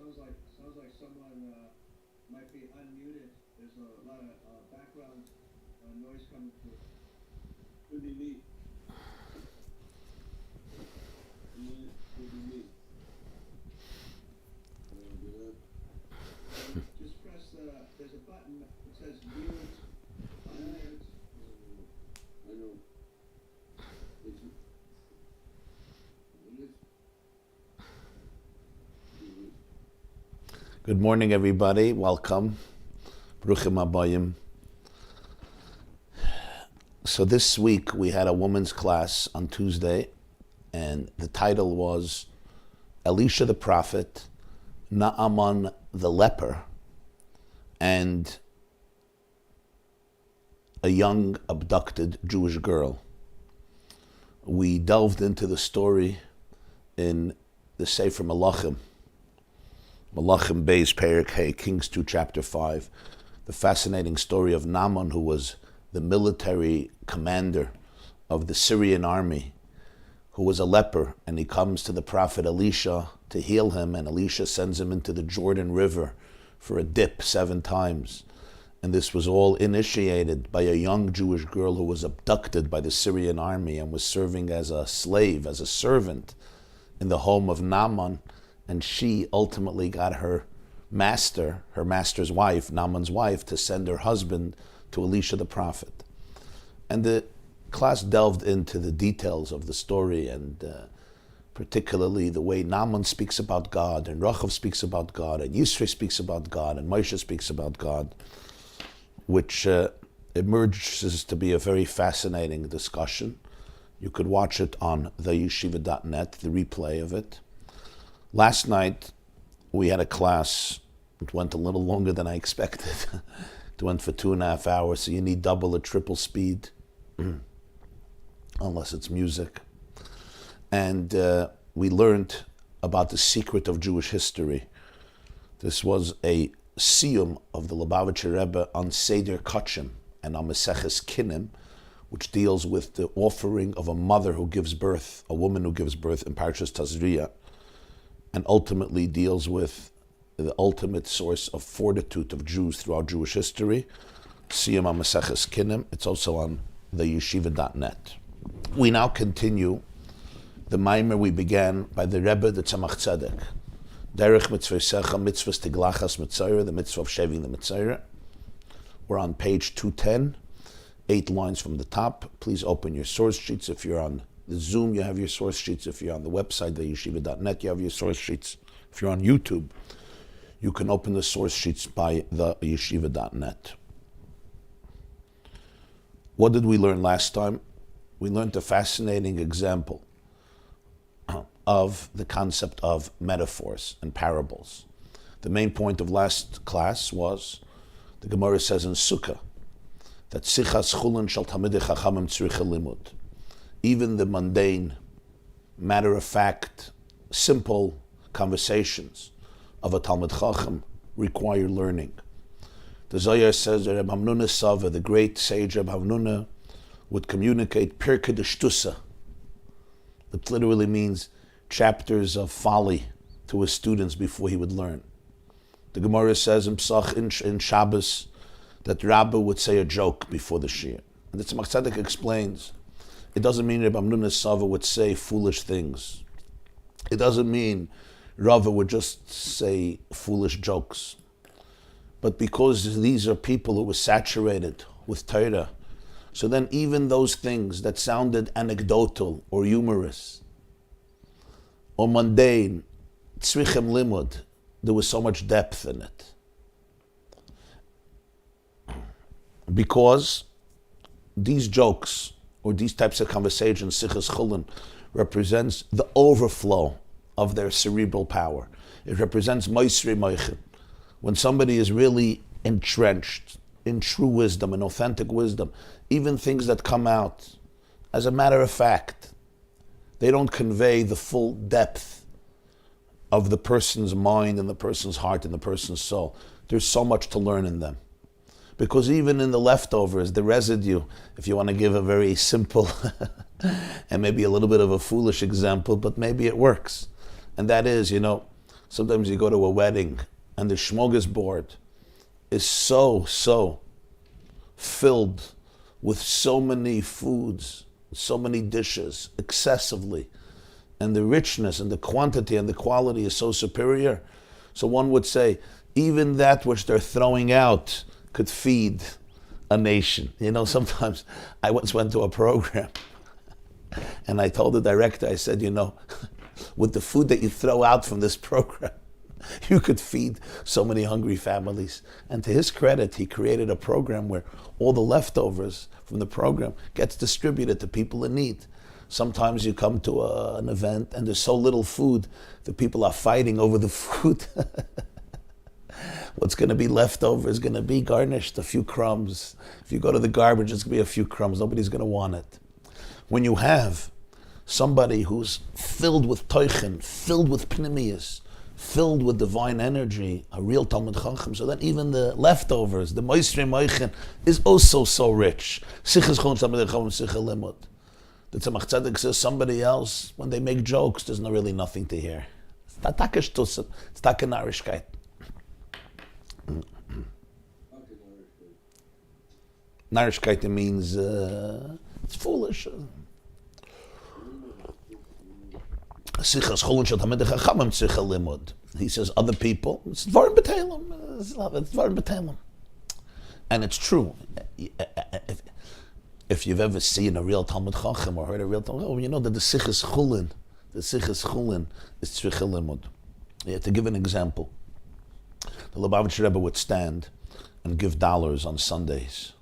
Sounds like someone might be unmuted. There's a lot of background noise coming through. Could be me. Could be me. Just press there's a button that says mute. Unmute. I know. Good morning, everybody. Welcome. Bruchim Habayim. So this week we had a women's class on Tuesday, and the title was Elisha the Prophet, Naaman the Leper, and a young abducted Jewish girl. We delved into the story in the Sefer Malachim, Malachim Beis Perek Hey, Kings 2, chapter 5, the fascinating story of Naaman, who was the military commander of the Syrian army, who was a leper, and he comes to the prophet Elisha to heal him, and Elisha sends him into the Jordan River for a dip 7 times. And this was all initiated by a young Jewish girl who was abducted by the Syrian army and was serving as a slave, as a servant in the home of Naaman. And she ultimately got her master's wife, Naaman's wife, to send her husband to Elisha the prophet. And the class delved into the details of the story, and particularly the way Naaman speaks about God, and Yakov speaks about God, and Yisro speaks about God, and Moshe speaks about God, which emerges to be a very fascinating discussion. You could watch it on theyeshiva.net, the replay of it. Last night, we had a class. It went a little longer than I expected. It went for 2.5 hours, so you need double or triple speed, unless it's music. And we learned about the secret of Jewish history. This was a siyum of the Lubavitcher Rebbe on Seder Kachim and on Maseches Kinim, which deals with the offering of a mother who gives birth, a woman who gives birth in Parshas Tazria, and ultimately deals with the ultimate source of fortitude of Jews throughout Jewish history. Siyum on Maseches Kinim. It's also on theyeshiva.net. We now continue the Maimer we began by the Rebbe, the Tzemach Tzedek. Derech Mitzvosecha, Mitzvos Tiglachas Metzora, the mitzvah of shaving the Metzora. We're on page 210, 8 lines from the top. Please open your source sheets. If you're on the Zoom, you have your source sheets. If you're on the website, theyeshiva.net, you have your source sheets. If you're on YouTube, you can open the source sheets by theyeshiva.net. What did we learn last time? We learned a fascinating example of the concept of metaphors and parables. The main point of last class was, the Gemara says in Sukkah, that Sichas Chulin Shal Talmidei Chachamim Tzricha Limud. Even the mundane, matter-of-fact, simple conversations of a Talmid Chacham require learning. The Zohar says that Reb Hamnuna Sava, the great sage Reb Hamnuna, would communicate Pirkei D'Shtusa. It literally means chapters of folly to his students before he would learn. The Gemara says in Psach in Shabbos that Rabbi would say a joke before the Shir. And the Tzemach Tzedek explains, it doesn't mean Reb Hamnuna Sava would say foolish things. It doesn't mean Rava would just say foolish jokes. But because these are people who were saturated with Torah, so then even those things that sounded anecdotal or humorous or mundane, tzrichem limud, there was so much depth in it. Because these jokes or these types of conversations, Sichas Chulin, represents the overflow of their cerebral power. It represents Moisri Moichin. When somebody is really entrenched in true wisdom and authentic wisdom, even things that come out, as a matter of fact, they don't convey the full depth of the person's mind and the person's heart and the person's soul. There's so much to learn in them. Because even in the leftovers, the residue, if you want to give a very simple and maybe a little bit of a foolish example, but maybe it works. And that is, Sometimes you go to a wedding and the smorgasbord is so filled with so many foods, so many dishes, excessively. And the richness and the quantity and the quality is so superior. So one would say, even that which they're throwing out could feed a nation. You know, sometimes I once went to a program and I told the director, I said, you know, with the food that you throw out from this program, you could feed so many hungry families. And to his credit, he created a program where all the leftovers from the program gets distributed to people in need. Sometimes you come to an event and there's so little food that people are fighting over the food. What's going to be left over is going to be garnished, a few crumbs. If you go to the garbage, it's going to be a few crumbs. Nobody's going to want it. When you have somebody who's filled with toichen, filled with pnimius, filled with divine energy, a real Talmud Chacham, so that even the leftovers, the moisri moichen, is also so rich. Sichas chon Talmud Chacham sicha limud. The Tzemach Tzedek says somebody else, when they make jokes, there's not really nothing to hear. It's not taka shtusen, it's taka narishkeit. Narishkeit means it's foolish. He says other people, it's dvarim b'teilim. And it's true. If you've ever seen a real Talmud Chacham or heard a real Talmud Chacham, you know that the Sichas Chulin is tzricha limud. Yeah, to give an example, the Lubavitcher Rebbe would stand and give dollars on Sundays.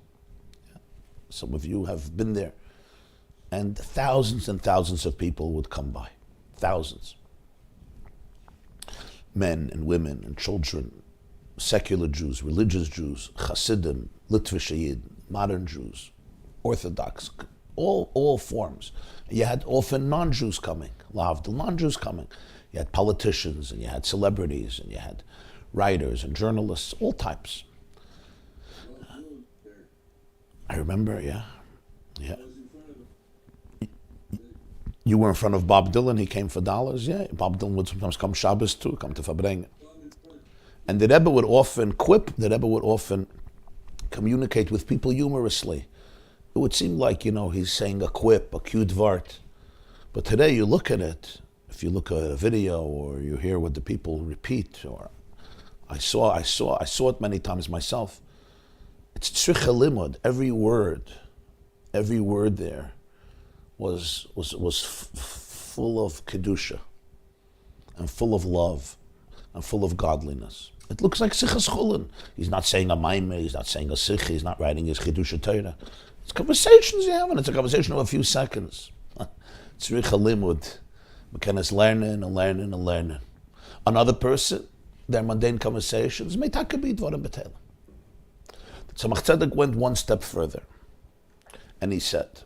Some of you have been there. And thousands and thousands of people would come by. Thousands. Men and women and children, secular Jews, religious Jews, Hasidim, Litvish, modern Jews, Orthodox, all forms. You had often non-Jews coming, non-Jews coming. You had politicians and you had celebrities and you had writers and journalists, all types. I remember, yeah. You were in front of Bob Dylan, he came for dollars, yeah. Bob Dylan would sometimes come Shabbos too, come to Fabrengen. And the Rebbe would often communicate with people humorously. It would seem like, you know, he's saying a quip, a cute vart. But today you look at it, if you look at a video or you hear what the people repeat, or I saw it many times myself. It's tzricha limud. Every word there was full of kedusha and full of love and full of godliness. It looks like sichas chulin. He's not saying a maimer, he's not saying a sich, he's not writing his kedusha Torah. It's conversations you have, and it's a conversation of a few seconds. Tzricha limud. We can just learning. Another person, their mundane conversations may take a bit dvarim b'teilim. Tzemach Tzedek went one step further, and he said,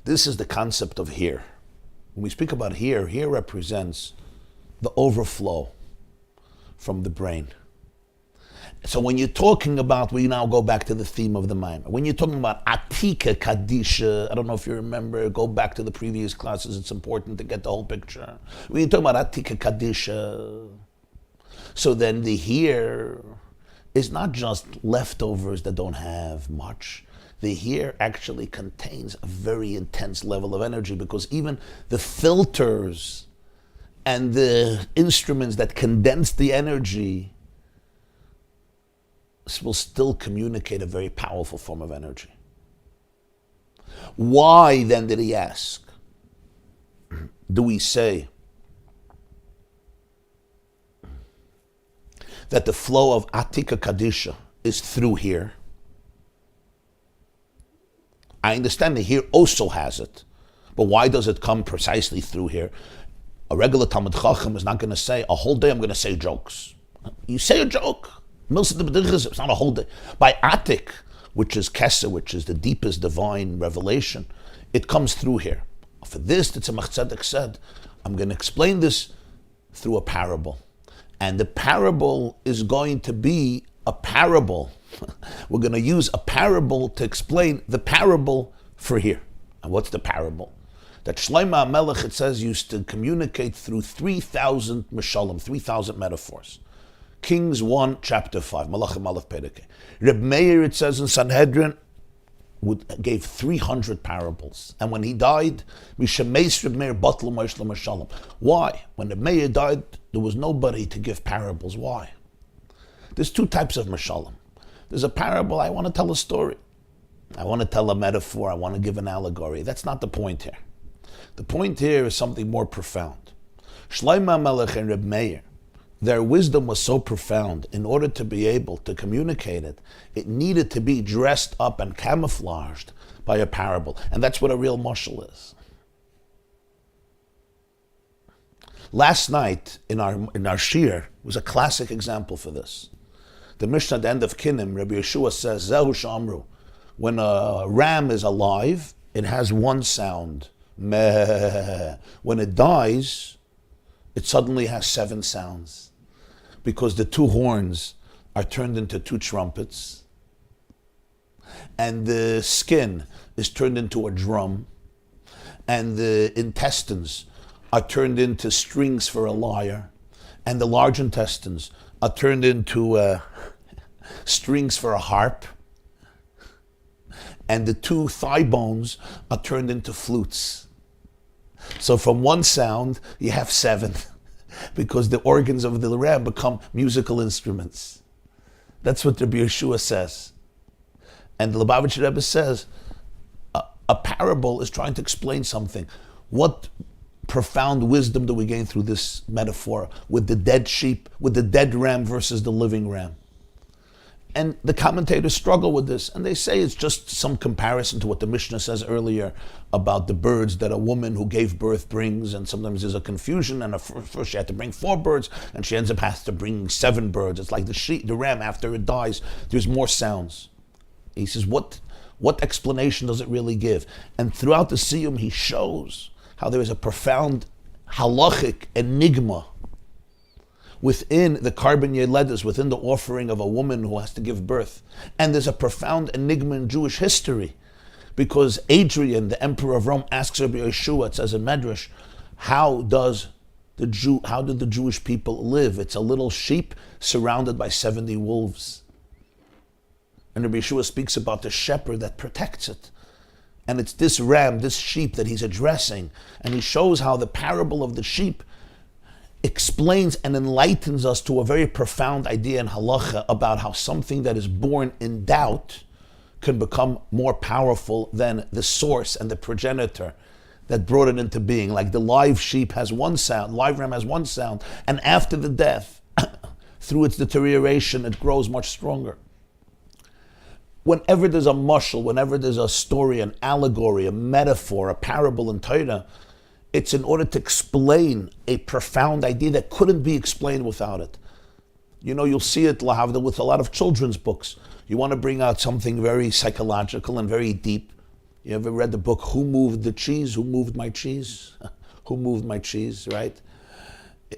this is the concept of here. When we speak about here represents the overflow from the brain. So when you're talking about, we now go back to the theme of the Maimer. When you're talking about Atika Kadisha, I don't know if you remember, go back to the previous classes, it's important to get the whole picture. When you're talking about Atika Kadisha, so then the here is not just leftovers that don't have much. The here actually contains a very intense level of energy, because even the filters and the instruments that condense the energy will still communicate a very powerful form of energy. Why then did he ask? Do we say that the flow of Atika Kadisha is through here? I understand that here also has it, but why does it come precisely through here? A regular Talmud Chacham is not going to say, a whole day I'm going to say jokes. You say a joke. It's not a whole day. By Atik, which is Kesser, which is the deepest divine revelation, it comes through here. For this, the Tzemach Tzedek said, I'm going to explain this through a parable. And the parable is going to be a parable. We're going to use a parable to explain the parable for here. And what's the parable? that Shlomo HaMelech, it says, used to communicate through 3,000 mashalim, 3,000 metaphors. Kings 1, chapter 5, Malachim Aleph Perek. Reb Meir, it says in Sanhedrin, gave 300 parables. And when he died, Mishemeis Reb Meir Batlu Moishla Mashalim. Why? When Reb Meir died, there was nobody to give parables. Why? There's two types of mashalim. There's a parable, I want to tell a story. I want to tell a metaphor, I want to give an allegory. That's not the point here. The point here is something more profound. Shlomo HaMelech and Reb Meir, their wisdom was so profound, in order to be able to communicate it, it needed to be dressed up and camouflaged by a parable. And that's what a real mashal is. Last night in our shir was a classic example for this. The Mishnah at the end of Kinim, Rabbi Yeshua says, Zehu Shamru, when a ram is alive, it has one sound, meh. When it dies, it suddenly has 7 sounds, because the 2 horns are turned into 2 trumpets, and the skin is turned into a drum, and the intestines are turned into strings for a lyre, and the large intestines are turned into strings for a harp, and the 2 thigh bones are turned into flutes. So from one sound, you have 7, because the organs of the ram become musical instruments. That's what Rabbi Yeshua says. And the Lubavitcher Rebbe says, a parable is trying to explain something. What profound wisdom do we gain through this metaphor with the dead sheep, with the dead ram versus the living ram? And the commentators struggle with this, and they say it's just some comparison to what the Mishnah says earlier about the birds that a woman who gave birth brings, and sometimes there's a confusion, and first she had to bring 4 birds, and she ends up has to bring 7 birds. It's like the ram, after it dies, there's more sounds. He says, what explanation does it really give? And throughout the Siyum, he shows how there is a profound halachic enigma within the carbon yeledes, within the offering of a woman who has to give birth. And there's a profound enigma in Jewish history, because Adrian, the emperor of Rome, asks Rabbi Yeshua, it says in Medrash, how did the Jewish people live? It's a little sheep surrounded by 70 wolves. And Rabbi Yeshua speaks about the shepherd that protects it. And it's this ram, this sheep that he's addressing. And he shows how the parable of the sheep explains and enlightens us to a very profound idea in halacha about how something that is born in doubt can become more powerful than the source and the progenitor that brought it into being. Like the live sheep has one sound, live ram has one sound, and after the death, through its deterioration, it grows much stronger. Whenever there's a mashal, whenever there's a story, an allegory, a metaphor, a parable in Torah, it's in order to explain a profound idea that couldn't be explained without it. You know, you'll see it lahavda with a lot of children's books. You want to bring out something very psychological and very deep. You ever read the book, Who Moved the Cheese? Who Moved My Cheese? Who Moved My Cheese, right?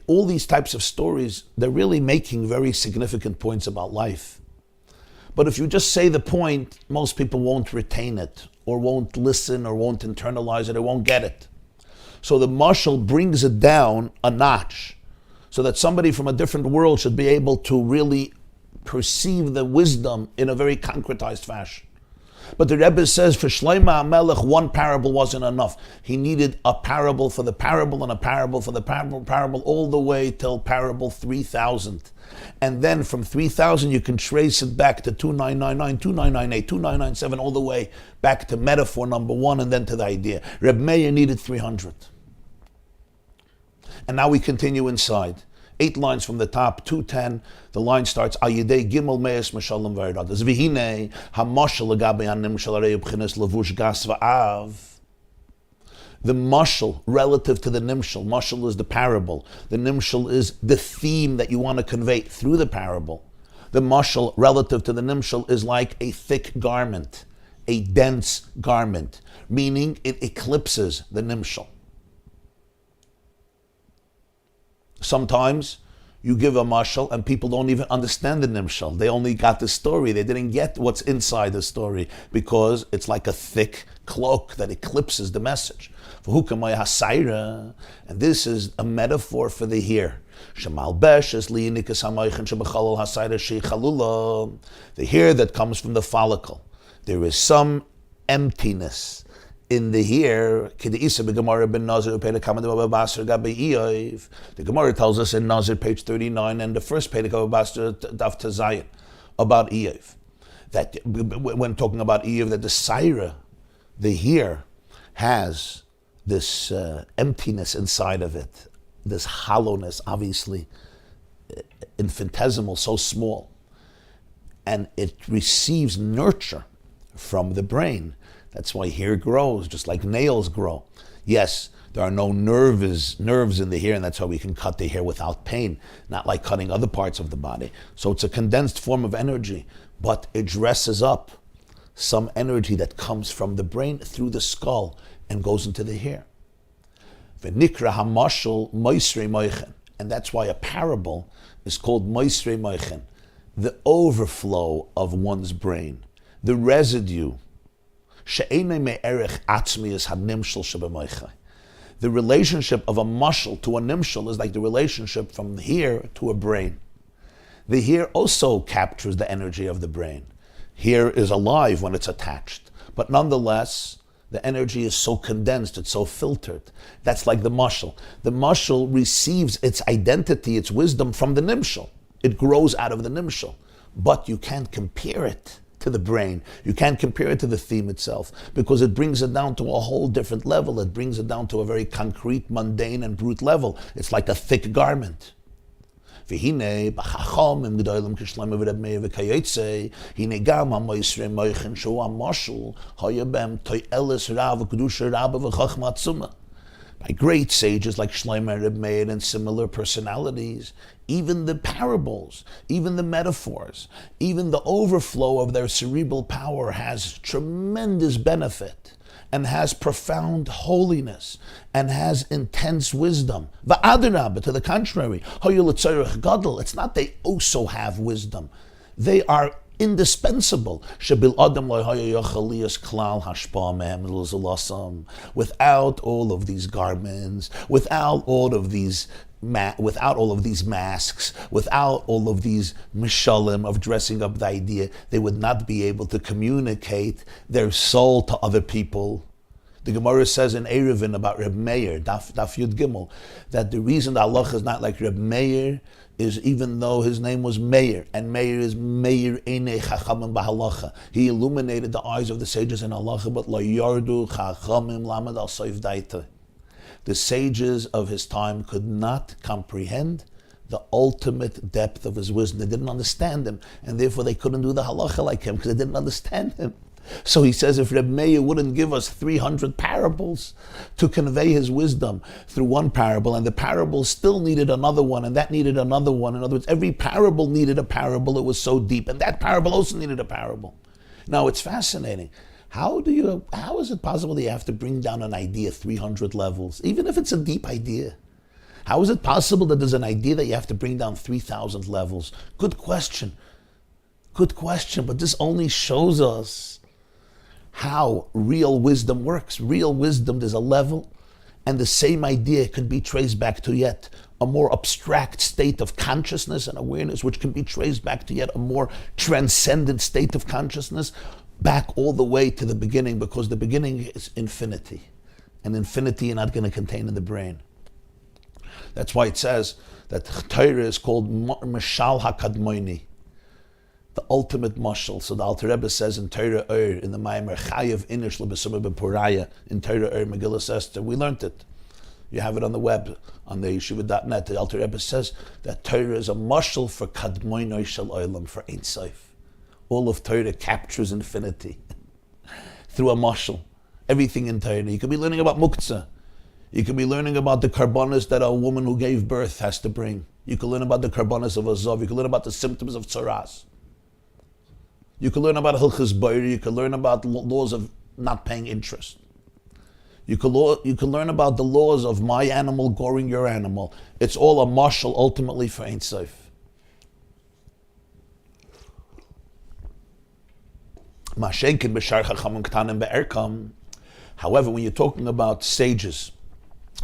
All these types of stories, they're really making very significant points about life. But if you just say the point, most people won't retain it, or won't listen, or won't internalize it, or won't get it. So the mashal brings it down a notch, so that somebody from a different world should be able to really perceive the wisdom in a very concretized fashion. But the Rebbe says for Shlomo HaMelech, one parable wasn't enough. He needed a parable for the parable and a parable for the parable all the way till parable 3000. And then from 3000 you can trace it back to 2999, 2998, 2997, all the way back to metaphor number 1 and then to the idea. Reb Meir needed 300. And now we continue inside. 8 lines from the top, 210. The line starts, Ayidei Gimel Meis Mashalim V'Eradas. V'hinei HaMashal L'Gabe Anim Shalarei B'chines Levush Gas V'Av. The mashal relative to the nimshal. Mashal is the parable. The nimshal is the theme that you want to convey through the parable. The mashal relative to the nimshal is like a thick garment, a dense garment, meaning it eclipses the nimshal. Sometimes you give a mashal and people don't even understand the nimshal. They only got the story. They didn't get what's inside the story because it's like a thick cloak that eclipses the message. And this is a metaphor for the here. The here that comes from the follicle. There is some emptiness in the here. The Gemara tells us in Nazir, page 39, and the first page of Daf Tazria about Eiv, that when talking about Eiv, that the Saira, the here, has this emptiness inside of it, this hollowness, obviously infinitesimal, so small, and it receives nurture from the brain. That's why hair grows, just like nails grow. Yes, there are no nerves in the hair, and that's why we can cut the hair without pain, not like cutting other parts of the body. So it's a condensed form of energy, but it dresses up some energy that comes from the brain through the skull and goes into the hair. V'nikra hamashal moisrei moichen, and that's why a parable is called moisrei moichen, the overflow of one's brain, the residue. The relationship of a mashal to a nimshal is like the relationship from here to a brain. The here also captures the energy of the brain. Here is alive when it's attached, but nonetheless, the energy is so condensed, it's so filtered. That's like the mashal. The mashal receives its identity, its wisdom from the nimshal. It grows out of the nimshal, but you can't compare it to the brain. You can't compare it to the theme itself because it brings it down to a whole different level. It brings it down to a very concrete, mundane, and brute level. It's like a thick garment. V'hinei b'chachomim gedolim k'shleim v'reb meir v'kayotze hinei gam ha'moisrei moichen shu ha'mashul hayabem to'elis rav v'kedusha rabba v'chachma tzuma. By great sages like Shlomo, Reb Meir, and similar personalities, even the parables, even the metaphors, even the overflow of their cerebral power has tremendous benefit and has profound holiness and has intense wisdom. V'adarabba, to the contrary, it's not they also have wisdom. They are indispensable. Without all of these garments, without all of these masks, without all of these mashalim of dressing up the idea, they would not be able to communicate their soul to other people. The Gemara says in Eruvin about Reb Meir, Daf Yud Gimel, that the reason the halacha is not like Reb Meir is even though his name was Meir, and Meir is Meir Einei Chachamim B'Halacha. He illuminated the eyes of the sages in halacha, but Lo Yardu Chachamim Lamed Al Soif Daita. The sages of his time could not comprehend the ultimate depth of his wisdom. They didn't understand him, and therefore they couldn't do the halacha like him because they didn't understand him. So he says if Reb Meir wouldn't give us 300 parables to convey his wisdom through one parable, and the parable still needed another one, and that needed another one. In other words, every parable needed a parable. It was so deep, and that parable also needed a parable. Now it's fascinating. How is it possible that you have to bring down an idea 300 levels, even if it's a deep idea? How is it possible that there's an idea that you have to bring down 3,000 levels? Good question, but this only shows us how real wisdom works. Real wisdom, there's a level, and the same idea can be traced back to yet a more abstract state of consciousness and awareness, which can be traced back to yet a more transcendent state of consciousness, back all the way to the beginning, because the beginning is infinity, and infinity you're not going to contain in the brain. That's why it says that Torah is called mashal hakadmoini, the ultimate mashal. So the Alter Rebbe says in Torah in the Maimer Chayav Inish Lebesumah B'Poraya in Torah Megillah Esther. We learned it. You have it on the web on the yeshiva.net. The Alter Rebbe says that Torah is a mashal for kadmoinoi shel olam, for Ein Sof. All of Torah captures infinity through a mashal. Everything in Torah. You could be learning about muktzah. You could be learning about the karbanos that a woman who gave birth has to bring. You could learn about the karbanos of a zov. You could learn about the symptoms of Tzaras. You can learn about Hilchas Bayri. You can learn about laws of not paying interest. You can learn about the laws of my animal goring your animal. It's all a mashal ultimately for Ein Sof. However, when you're talking about sages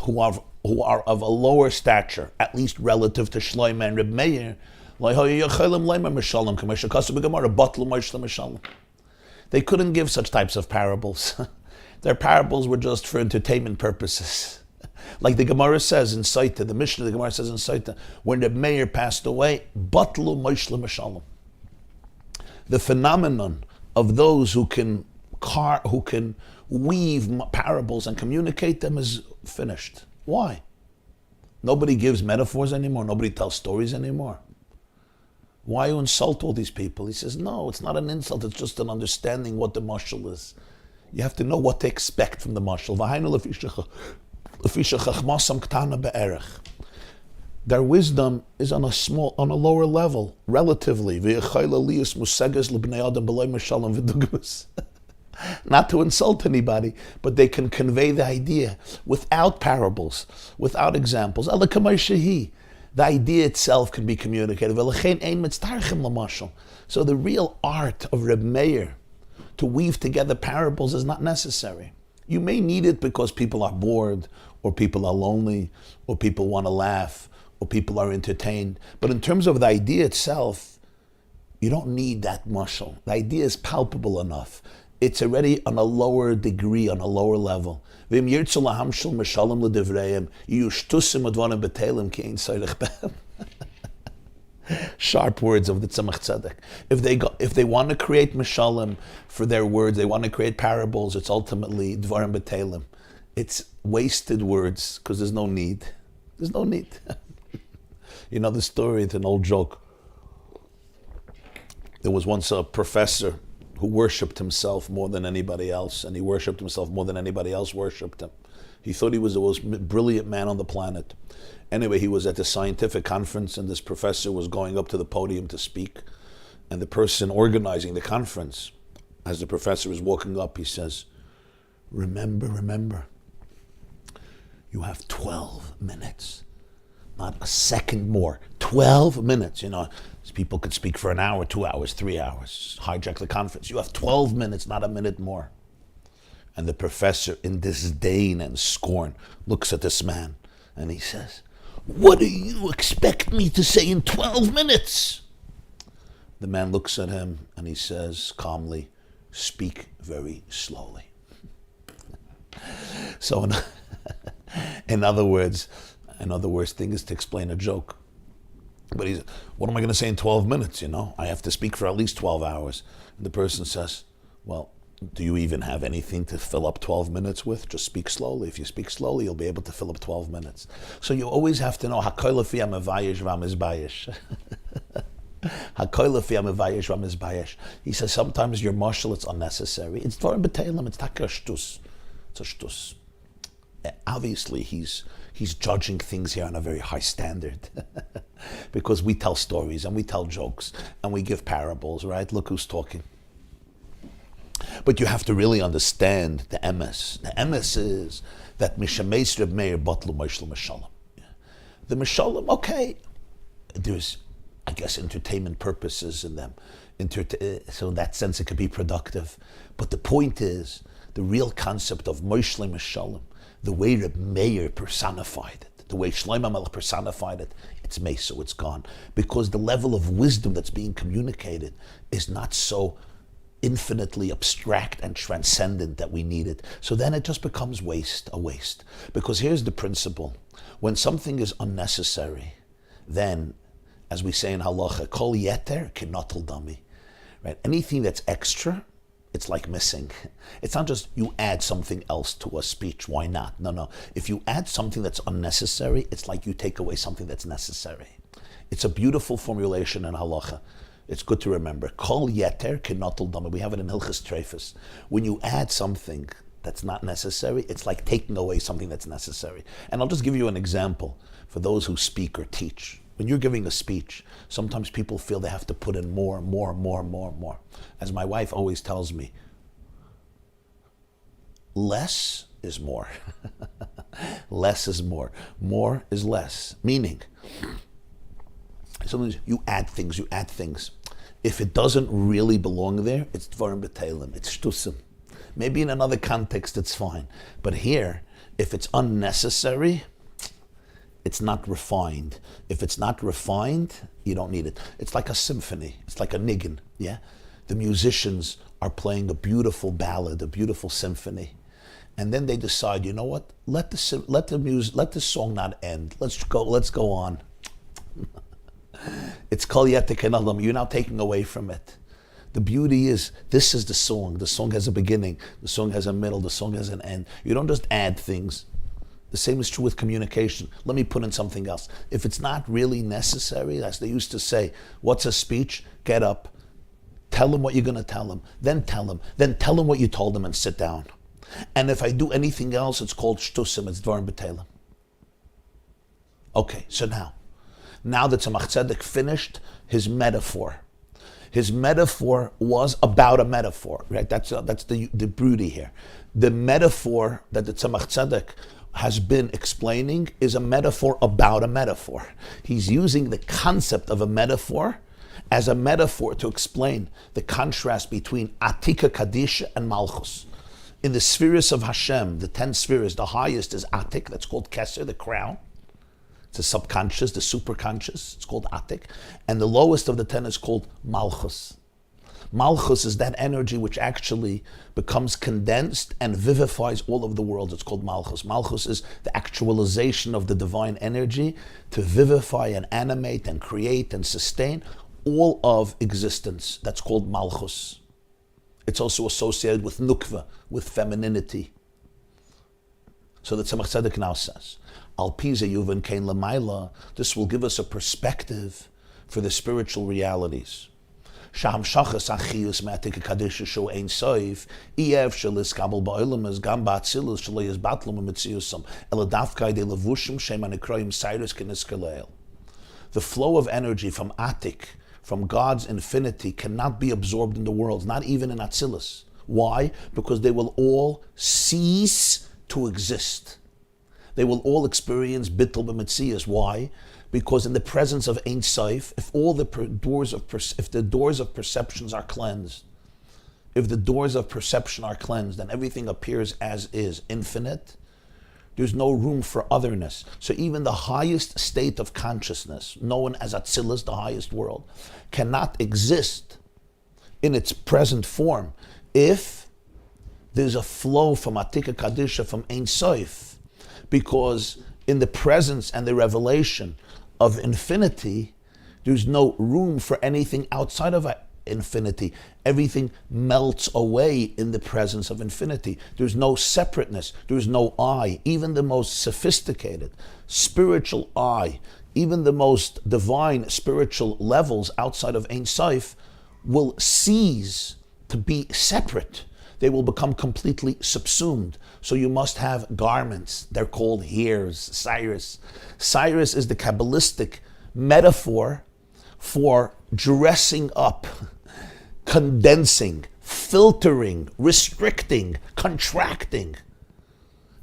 who are of a lower stature, at least relative to Shlomo and Reb Meir, they couldn't give such types of parables. Their parables were just for entertainment purposes. Like the Gemara says in Saita, the Mishnah, the Gemara says in Saita, when Reb Meir passed away, batlu moishla mashalom. The phenomenon of those who can weave parables and communicate them is finished. Why? Nobody gives metaphors anymore. Nobody tells stories anymore. Why you insult all these people? He says, no, it's not an insult. It's just an understanding what the mashal is. You have to know what to expect from the mashal. Their wisdom is on a lower level, relatively. Not to insult anybody, but they can convey the idea without parables, without examples. The idea itself can be communicated. So the real art of Reb Meir to weave together parables is not necessary. You may need it because people are bored, or people are lonely, or people want to laugh, or people are entertained. But in terms of the idea itself, you don't need that mashal. The idea is palpable enough. It's already on a lower degree, on a lower level. Sharp words of the Tzemach Tzedek. If they want to create mashalim for their words, they want to create parables, it's ultimately dvarim b'telim. It's wasted words because there's no need. There's no need. You know the story, it's an old joke. There was once a professor who worshipped himself more than anybody else, and he worshipped himself more than anybody else worshipped him. He thought he was the most brilliant man on the planet. Anyway, he was at a scientific conference, and this professor was going up to the podium to speak. And the person organizing the conference, as the professor was walking up, he says, remember, you have 12 minutes, not a second more. 12 minutes, you know. People could speak for an hour, 2 hours, 3 hours, hijack the conference. You have 12 minutes, not a minute more. And the professor, in disdain and scorn, looks at this man and he says, what do you expect me to say in 12 minutes? The man looks at him and he says calmly, speak very slowly. So in other words, thing is to explain a joke. But he's, what am I going to say in 12 minutes, you know? I have to speak for at least 12 hours. And the person says, well, do you even have anything to fill up 12 minutes with? Just speak slowly. If you speak slowly, you'll be able to fill up 12 minutes. So you always have to know, HaKol lefi ha'mevayesh v'hamizbayesh. HaKol lefi ha'mevayesh v'hamizbayesh. He says, sometimes your mashal, it's unnecessary. It's dvarim b'telim, it's taka shtus. It's a shtus. Obviously, he's judging things here on a very high standard. Because we tell stories and we tell jokes and we give parables, right? Look who's talking. But you have to really understand the emes. The emes is that Mishameis Reb Meir Batlu Moishel Mashalom. The Mashalom, okay, there's, I guess, entertainment purposes in them. So in that sense, it could be productive. But the point is, the real concept of Moishel Mashalom, the way Reb Meir personified it, the way Shlomo Melech personified it, it's meso, it's gone. Because the level of wisdom that's being communicated is not so infinitely abstract and transcendent that we need it. So then it just becomes a waste. Because here's the principle. When something is unnecessary, then, as we say in halacha, kol yeter kenotel dami. Right? Anything that's extra, it's like missing. It's not just you add something else to a speech. Why not? No. If you add something that's unnecessary, it's like you take away something that's necessary. It's a beautiful formulation in halacha. It's good to remember. Kol yeter kenotel dami. We have it in Hilchas Treifus. When you add something that's not necessary, it's like taking away something that's necessary. And I'll just give you an example for those who speak or teach. When you're giving a speech, sometimes people feel they have to put in more. As my wife always tells me, less is more. Less is more. More is less. Meaning, sometimes you add things. If it doesn't really belong there, it's dvarim b'teilim, it's shtusim. Maybe in another context it's fine. But here, if it's unnecessary, it's not refined. If it's not refined, you don't need it. It's like a symphony. It's like a niggin, yeah? The musicians are playing a beautiful ballad, a beautiful symphony. And then they decide, you know what? Let the song not end. Let's go on. It's kol yetek enalam. You're now taking away from it. The beauty is, this is the song. The song has a beginning. The song has a middle. The song has an end. You don't just add things. The same is true with communication. Let me put in something else. If it's not really necessary, as they used to say, what's a speech? Get up. Tell them what you're going to tell them. Then tell them. Then tell them what you told them and sit down. And if I do anything else, it's called shtusim. It's dvarim b'teilim. Okay, so now that Tzemach Tzedek finished his metaphor. His metaphor was about a metaphor, right? That's the beauty here. The metaphor that the Tzemach Tzedek has been explaining is a metaphor about a metaphor. He's using the concept of a metaphor as a metaphor to explain the contrast between Atika Kadisha and Malchus. In the spheres of Hashem, the 10 spheres, the highest is Atik, that's called Keser, the crown. It's the subconscious, the superconscious, it's called Atik. And the lowest of the 10 is called Malchus. Malchus is that energy which actually becomes condensed and vivifies all of the world. It's called Malchus. Malchus is the actualization of the divine energy to vivify and animate and create and sustain all of existence. That's called Malchus. It's also associated with nukva, with femininity. So the Tzemach Tzedek now says, Al pize yuvan kein lamaila, this will give us a perspective for the spiritual realities. Shaham shachas achiyus me'atik kadisha sho ein soif, iev shalis kabel ba'olam gam ba'atzilus shalo yis batlum u'metziusam, eladafkai de levushim shem anikroyim cyrus keniskaleel. The flow of energy from Atik, from God's infinity, cannot be absorbed in the world, not even in Atzilus. Why? Because they will all cease to exist. They will all experience bittul b'metzias. Why? Because in the presence of Ein Sof, if the doors of perceptions are cleansed, and everything appears as is, infinite, there's no room for otherness. So even the highest state of consciousness, known as Atzilus, the highest world, cannot exist in its present form if there's a flow from Atika Kadisha, from Ein Sof, because in the presence and the revelation of infinity, there's no room for anything outside of infinity. Everything melts away in the presence of infinity. There's no separateness. There's no I. Even the most sophisticated spiritual I, even the most divine spiritual levels outside of Ein Sof will cease to be separate. They will become completely subsumed. So you must have garments. They're called hairs, Cyrus. Cyrus is the Kabbalistic metaphor for dressing up, condensing, filtering, restricting, contracting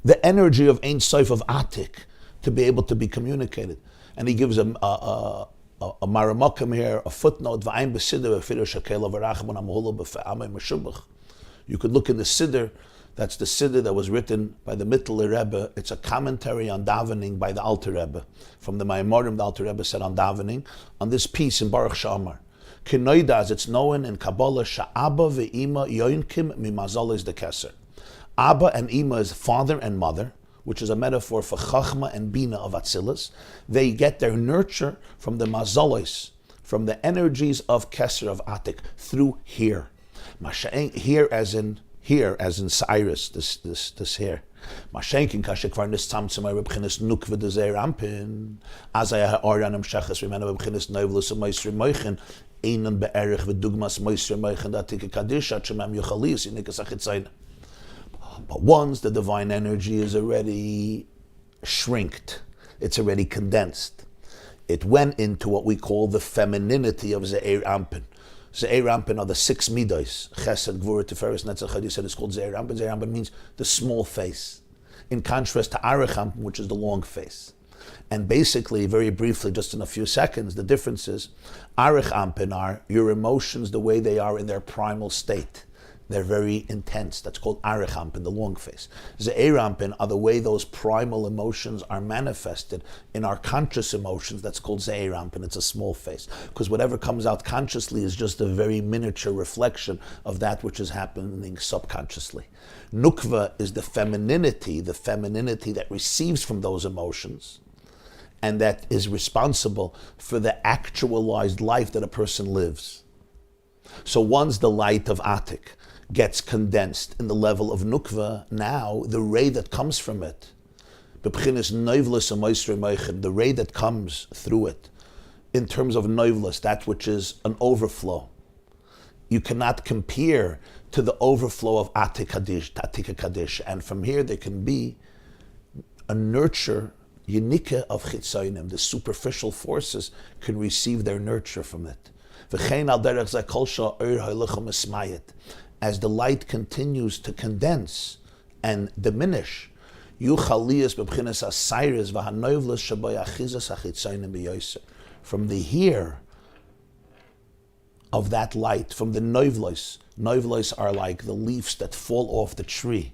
the energy of Ein Sof, of Atik, to be able to be communicated. And he gives a maramakim here, a footnote. You could look in the Siddur. That's the Siddur that was written by the Mittler Rebbe. It's a commentary on davening by the Alter Rebbe. From the Maimorim, the Alter Rebbe said on davening, on this piece in Baruch Shamar. Kinoida, as it's known in Kabbalah, Sha'aba ve'ima yoinkim mimazal de keser. Abba and Ima is father and mother, which is a metaphor for Chachma and Bina of Atzilus. They get their nurture from the mazalos, from the energies of Keser, of Atik, through here. Here as in Cyrus, this here. Mashenkin kashekvar nistamtzimay rebchinis nukva de zeir ampin. Azaya ha'oryanim shachas remena rebchinis noivlus moisri moichin. Einan be'erich v'dugmas moisri moichin datika kadisha chemam yuchalis inikasachitzayin. But once the divine energy is already shrinked, it's already condensed, it went into what we call the femininity of Ze'er Ampin. Ze'er Ampin are the 6 midos. Chesed, Gvura, Tiferes, Netzach, you said it's called Ze'er Ampin. Ze'er Ampin means the small face. in contrast to Arich Ampen, which is the long face. And basically, very briefly, just in a few seconds, the difference is Arich Ampen are your emotions the way they are in their primal state. They're very intense. That's called Arich Ampen, the long face. Ze'er Ampen are the way those primal emotions are manifested in our conscious emotions. That's called Ze'er Ampen. It's a small face. Because whatever comes out consciously is just a very miniature reflection of that which is happening subconsciously. Nukva is the femininity that receives from those emotions, and that is responsible for the actualized life that a person lives. So once the light of Atik gets condensed in the level of Nukva, now the ray that comes from it, the ray that comes through it, in terms of noivlus, that which is an overflow, you cannot compare to the overflow of Atik Kaddish, and from here there can be a nurture Yenika of Chitzayim, the superficial forces can receive their nurture from it. As the light continues to condense and diminish, from the here of that light, from the noivlos are like the leaves that fall off the tree.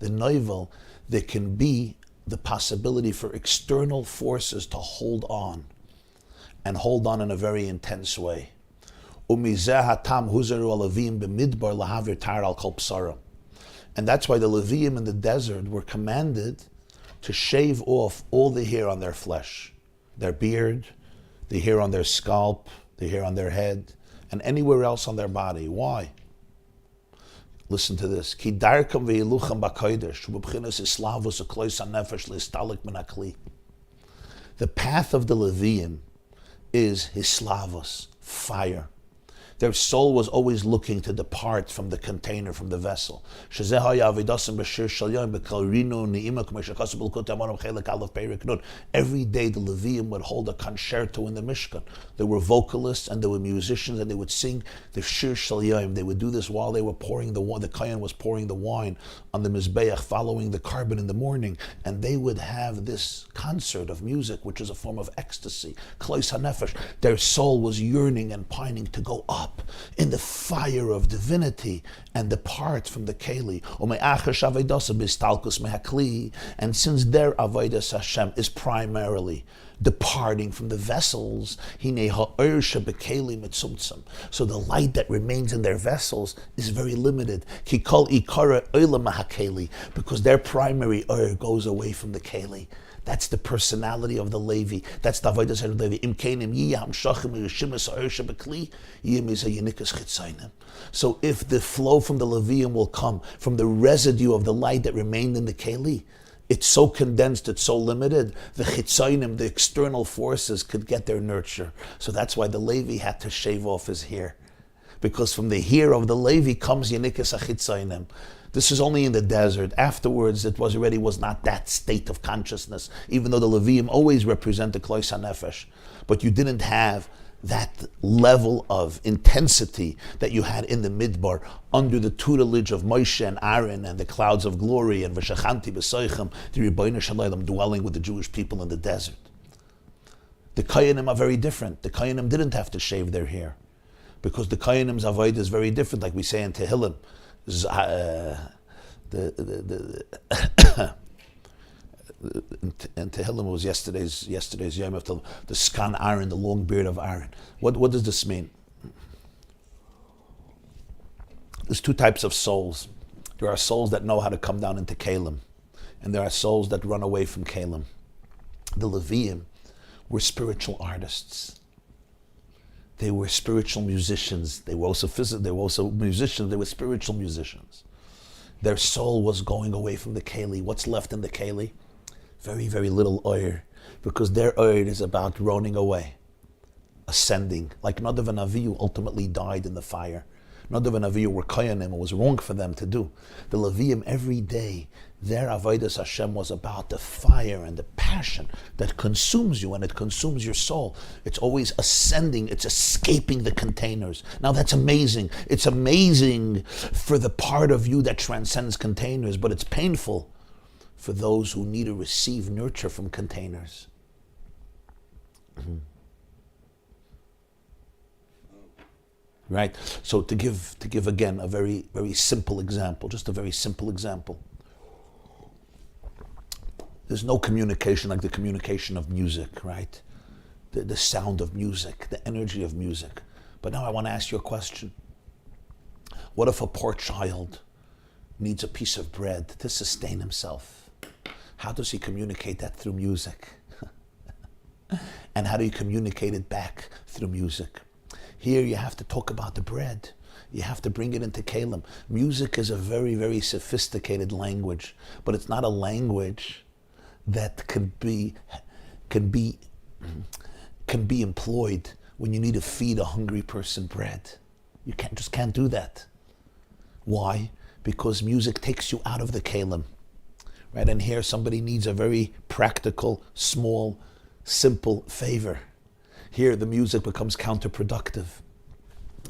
The noivel, there can be the possibility for external forces to hold on, and hold on in a very intense way. And that's why the Leviim in the desert were commanded to shave off all the hair on their flesh, their beard, the hair on their scalp, the hair on their head, and anywhere else on their body. Why? Listen to this. The path of the Leviim is hislavos, fire. Their soul was always looking to depart from the container, from the vessel. Every day the Leviim would hold a concerto in the Mishkan. There were vocalists and there were musicians, and they would sing the Shir Shal Yom. They would do this while they were pouring the wine. The Kohen was pouring the wine on the Mizbeach, following the carbon in the morning, and they would have this concert of music, which is a form of ecstasy. Klois HaNefesh. Their soul was yearning and pining to go up in the fire of divinity and depart from the Keli. And since their Avodas Hashem is primarily departing from the vessels, so the light that remains in their vessels is very limited, because their primary goes away from the Keli. That's the personality of the Levi. That's the Avodas of the Levi. So if the flow from the Levium will come from the residue of the light that remained in the Keli, it's so condensed, it's so limited, the Chitzayim, the external forces, could get their nurture. So that's why the Levi had to shave off his hair. Because from the hair of the Levi comes Yenikas HaChitzayim. This is only in the desert. Afterwards, it was not that state of consciousness, even though the Leviim always represent the Klois HaNefesh. But you didn't have that level of intensity that you had in the Midbar under the tutelage of Moshe and Aaron and the clouds of glory and V'shachanti b'soichem, the Rebbeinu Shalom dwelling with the Jewish people in the desert. The Kohanim are very different. The Kohanim didn't have to shave their hair, because the Kohanim's avodah is very different, like we say in Tehillim. And Tehillim was yesterday's Yom of the Skan Aaron, the long beard of Aaron. What does this mean? There's two types of souls. There are souls that know how to come down into Kalim, and there are souls that run away from Kalim. The Leviim were spiritual artists. They were spiritual musicians. They were also musicians. They were spiritual musicians. Their soul was going away from the Keli. What's left in the Keli? Very, very little oir, because their oir is about running away, ascending. Like Nadav and Avihu ultimately died in the fire. Nadav and Avihu were koyanim. It was wrong for them to do. The Leviim, every day, their avodas Hashem was about the fire and the passion that consumes you, and it consumes your soul. It's always ascending. It's escaping the containers. Now that's amazing. It's amazing for the part of you that transcends containers, but it's painful for those who need to receive nurture from containers. Right? So to give again a very, very simple example, just a very simple example. There's no communication like the communication of music, right? The sound of music, the energy of music. But now I want to ask you a question. What if a poor child needs a piece of bread to sustain himself? How does he communicate that? Through music. And how do you communicate it back? Through music. Here you have to talk about the bread. You have to bring it into Kalim. Music is a very, very sophisticated language, but it's not a language that can be employed when you need to feed a hungry person bread. You just can't do that. Why? Because music takes you out of the Kalim. Right? And here somebody needs a very practical, small, simple favor. Here the music becomes counterproductive.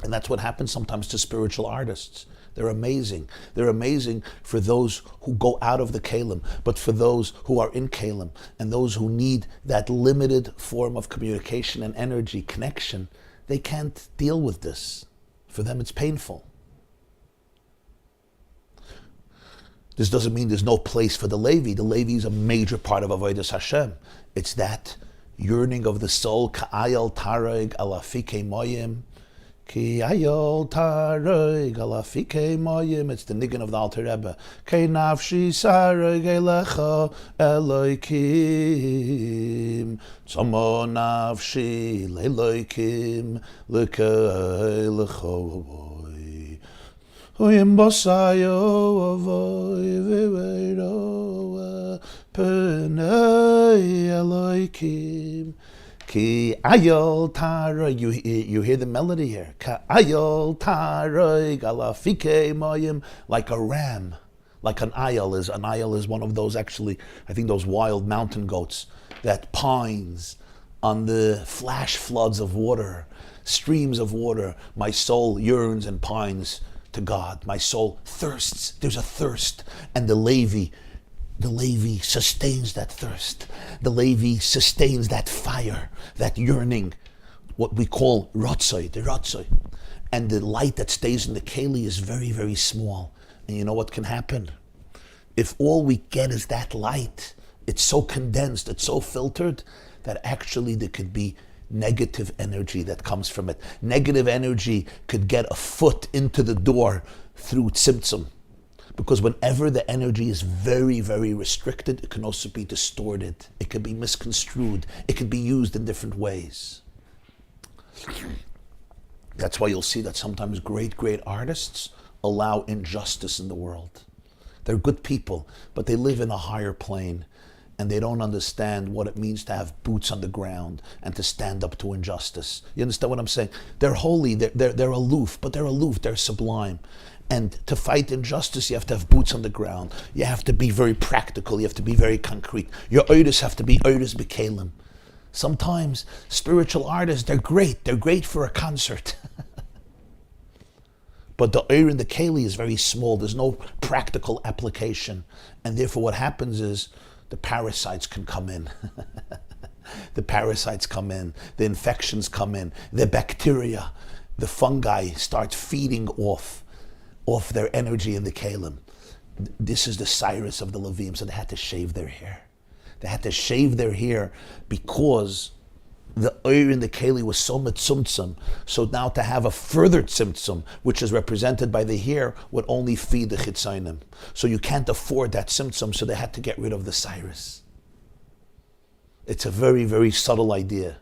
And that's what happens sometimes to spiritual artists. They're amazing. They're amazing for those who go out of the Kalim, but for those who are in Kalim and those who need that limited form of communication and energy, connection, they can't deal with this. For them it's painful. This doesn't mean there's no place for the Levi. The Levi is a major part of Avodas Hashem. It's that yearning of the soul, Ka'ayal Tareg Alafike Moyim, Ki ayol tareg alafike moyim. It's the niggin of the Alter Rebbe. Ki nafshi sareg elecha Elokim. Tzomo nafshi lelokim lekei lechovoy. Huyim bosayo avoy vivero penei Elokim. Ki ayol tara, you hear the melody here. Ka ayol tara galafike moyim, like a ram, like an ayol is. An ayol is one of those, actually, I think those wild mountain goats that pines on the flash floods of water, streams of water. My soul yearns and pines to God. My soul thirsts. There's a thirst, and the Levi sustains that thirst. The Levi sustains that fire, that yearning, what we call rotzoi, the rotzoi. And the light that stays in the keli is very, very small. And you know what can happen? If all we get is that light, it's so condensed, it's so filtered, that actually there could be negative energy that comes from it. Negative energy could get a foot into the door through tzimtzum. Because whenever the energy is very, very restricted, it can also be distorted. It can be misconstrued. It can be used in different ways. That's why you'll see that sometimes great, great artists allow injustice in the world. They're good people, but they live in a higher plane, and they don't understand what it means to have boots on the ground and to stand up to injustice. You understand what I'm saying? They're holy, they're aloof, but they're aloof, they're sublime. And to fight injustice, you have to have boots on the ground. You have to be very practical. You have to be very concrete. Your oiris have to be oiris b'kelim. Sometimes spiritual artists, they're great. They're great for a concert. But the oir in the keli is very small. There's no practical application. And therefore what happens is the parasites can come in. The parasites come in. The infections come in. The bacteria, the fungi start feeding off their energy in the kalim. This is the Cyrus of the Levim, so they had to shave their hair. They had to shave their hair because the oir in the keli was so mitzumtzum. So now to have a further tzimtzum, which is represented by the hair, would only feed the chitzainim. So you can't afford that tzimtzum, so they had to get rid of the Cyrus. It's a very, very subtle idea.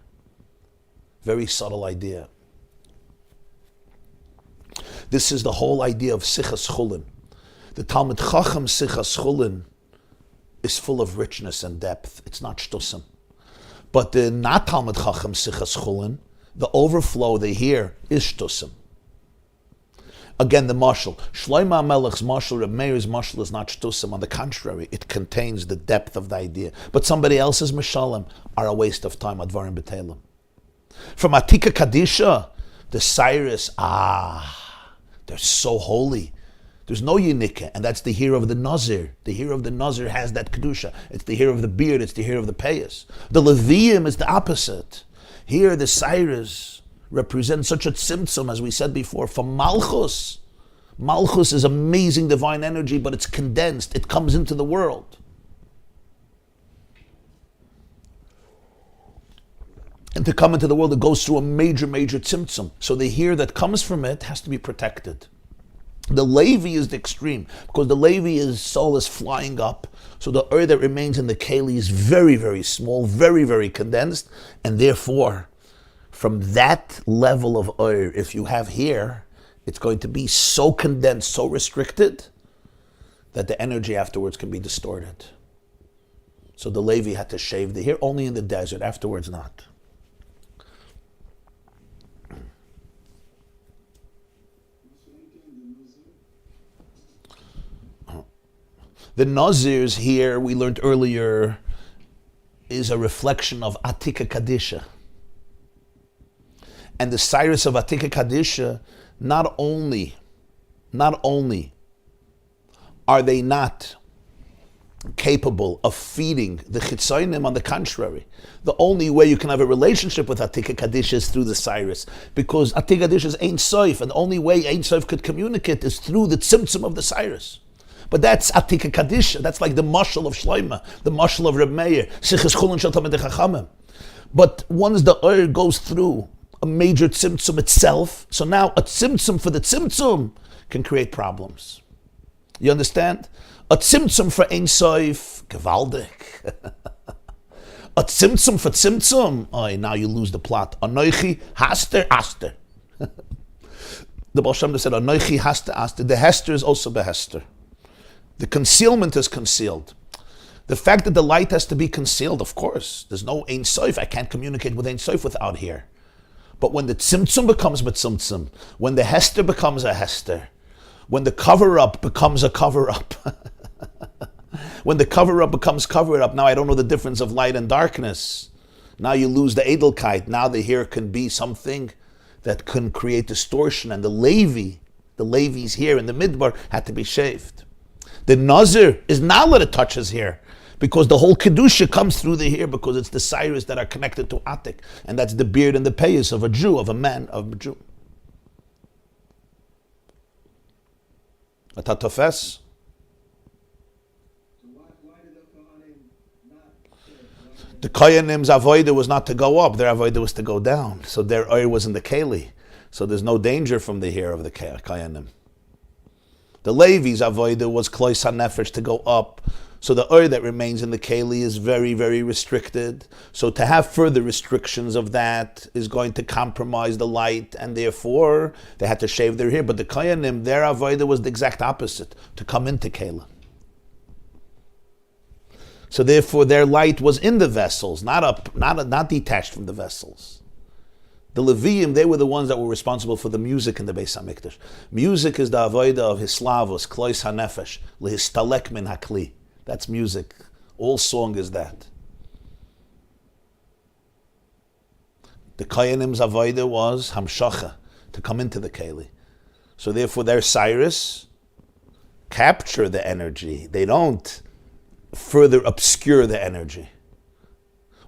Very subtle idea. This is the whole idea of Sichas Chulin. The Talmud Chacham Sichas Chulin is full of richness and depth. It's not shtusim. But the not Talmud Chacham Sichas Chulin, the overflow they hear is shtusim. Again, the mashal. Shlomo HaMelech's mashal, Reb Meir's mashal is not shtusim. On the contrary, it contains the depth of the idea. But somebody else's mashalim are a waste of time. Advarim b'telim. From Atika Kadisha, the Cyrus, they're so holy. There's no Yenika, and that's the hair of the Nazir. The hair of the Nazir has that Kedusha. It's the hair of the beard, it's the hair of the Payas. The Levium is the opposite. Here, the Cyrus represents such a tzimtzum, as we said before, from Malchus. Malchus is amazing divine energy, but it's condensed. It comes into the world. And to come into the world, it goes through a major, major tzimtzum. So the hair that comes from it has to be protected. The Levi is the extreme, because the Levi's soul is flying up. So the oil that remains in the Keli is very, very small, very, very condensed. And therefore, from that level of oil, if you have hair, it's going to be so condensed, so restricted, that the energy afterwards can be distorted. So the Levi had to shave the hair only in the desert, afterwards not. The Nazirs here, we learned earlier, is a reflection of Atika Kadisha. And the Cyrus of Atika Kadisha, not only are they not capable of feeding the Chitzonim, on the contrary, the only way you can have a relationship with Atika Kadisha is through the Cyrus, because Atika Kadisha is Ein Sof, and the only way Ein Sof could communicate is through the Tzimtzum of the Cyrus. But that's Atika Kadisha. That's like the mashal of Shloima, the mashal of Reb Meir, Sichas Chulin Shel Talmidei Chachamim. But once the oil goes through a major tzimtzum itself, so now a tzimtzum for the tzimtzum can create problems. You understand? A tzimtzum for Ein Sof, gewaldig. A tzimtzum for tzimtzum, now you lose the plot. Anoichi, haster, aster. The Baal Shem said, Anoichi, haster, aster. The hester is also behester. The concealment is concealed. The fact that the light has to be concealed, of course. There's no Ein Sof. I can't communicate with Ein Sof without here. But when the tzimtzum becomes tzimtzum, when the hester becomes a hester, when the cover-up becomes a cover-up, when the cover-up becomes cover-up, now I don't know the difference of light and darkness. Now you lose the edelkeit. Now the hair can be something that can create distortion. And the Levi's here in the midbar had to be shaved. The Nazir is not allowed to touch his hair, because the whole Kedusha comes through the hair, because it's the Cyrus that are connected to Atik, and that's the beard and the payas of a Jew, of a man, of a Jew. Atatofes? Why did the Kohanim not? The Kohanim's avodah was not to go up, their avodah was to go down. So their oil was in the Keli. So there's no danger from the hair of the Kohanim. The Levi's avodah was klois hanefesh, to go up. So the oil that remains in the Keli is very, very restricted. So to have further restrictions of that is going to compromise the light, and therefore they had to shave their hair. But the Kohanim, their avodah was the exact opposite, to come into Keli. So therefore their light was in the vessels, not detached from the vessels. The Leviim, they were the ones that were responsible for the music in the Beis HaMikdash. Music is the avodah of Hislavos, klois hanefesh, lehistalek min hakli. That's music. All song is that. The Kohanim's avodah was hamshacha, to come into the Keli. So therefore their Cyrus capture the energy. They don't further obscure the energy.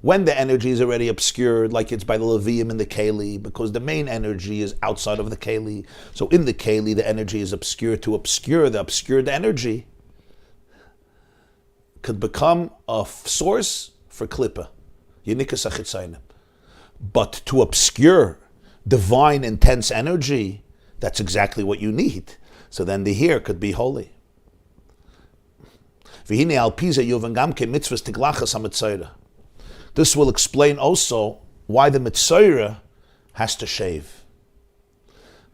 When the energy is already obscured, like it's by the Levium in the Keli, because the main energy is outside of the Keli. So in the Keli, the energy is obscured. To obscure the obscured energy could become a source for Klippa. Yenikas HaChitzayim. But to obscure divine, intense energy, that's exactly what you need. So then the hair could be holy. V'hine al piza yuvan gamke mitzvahs Tiglachas ha-Metzora. This will explain also why the Metzora has to shave.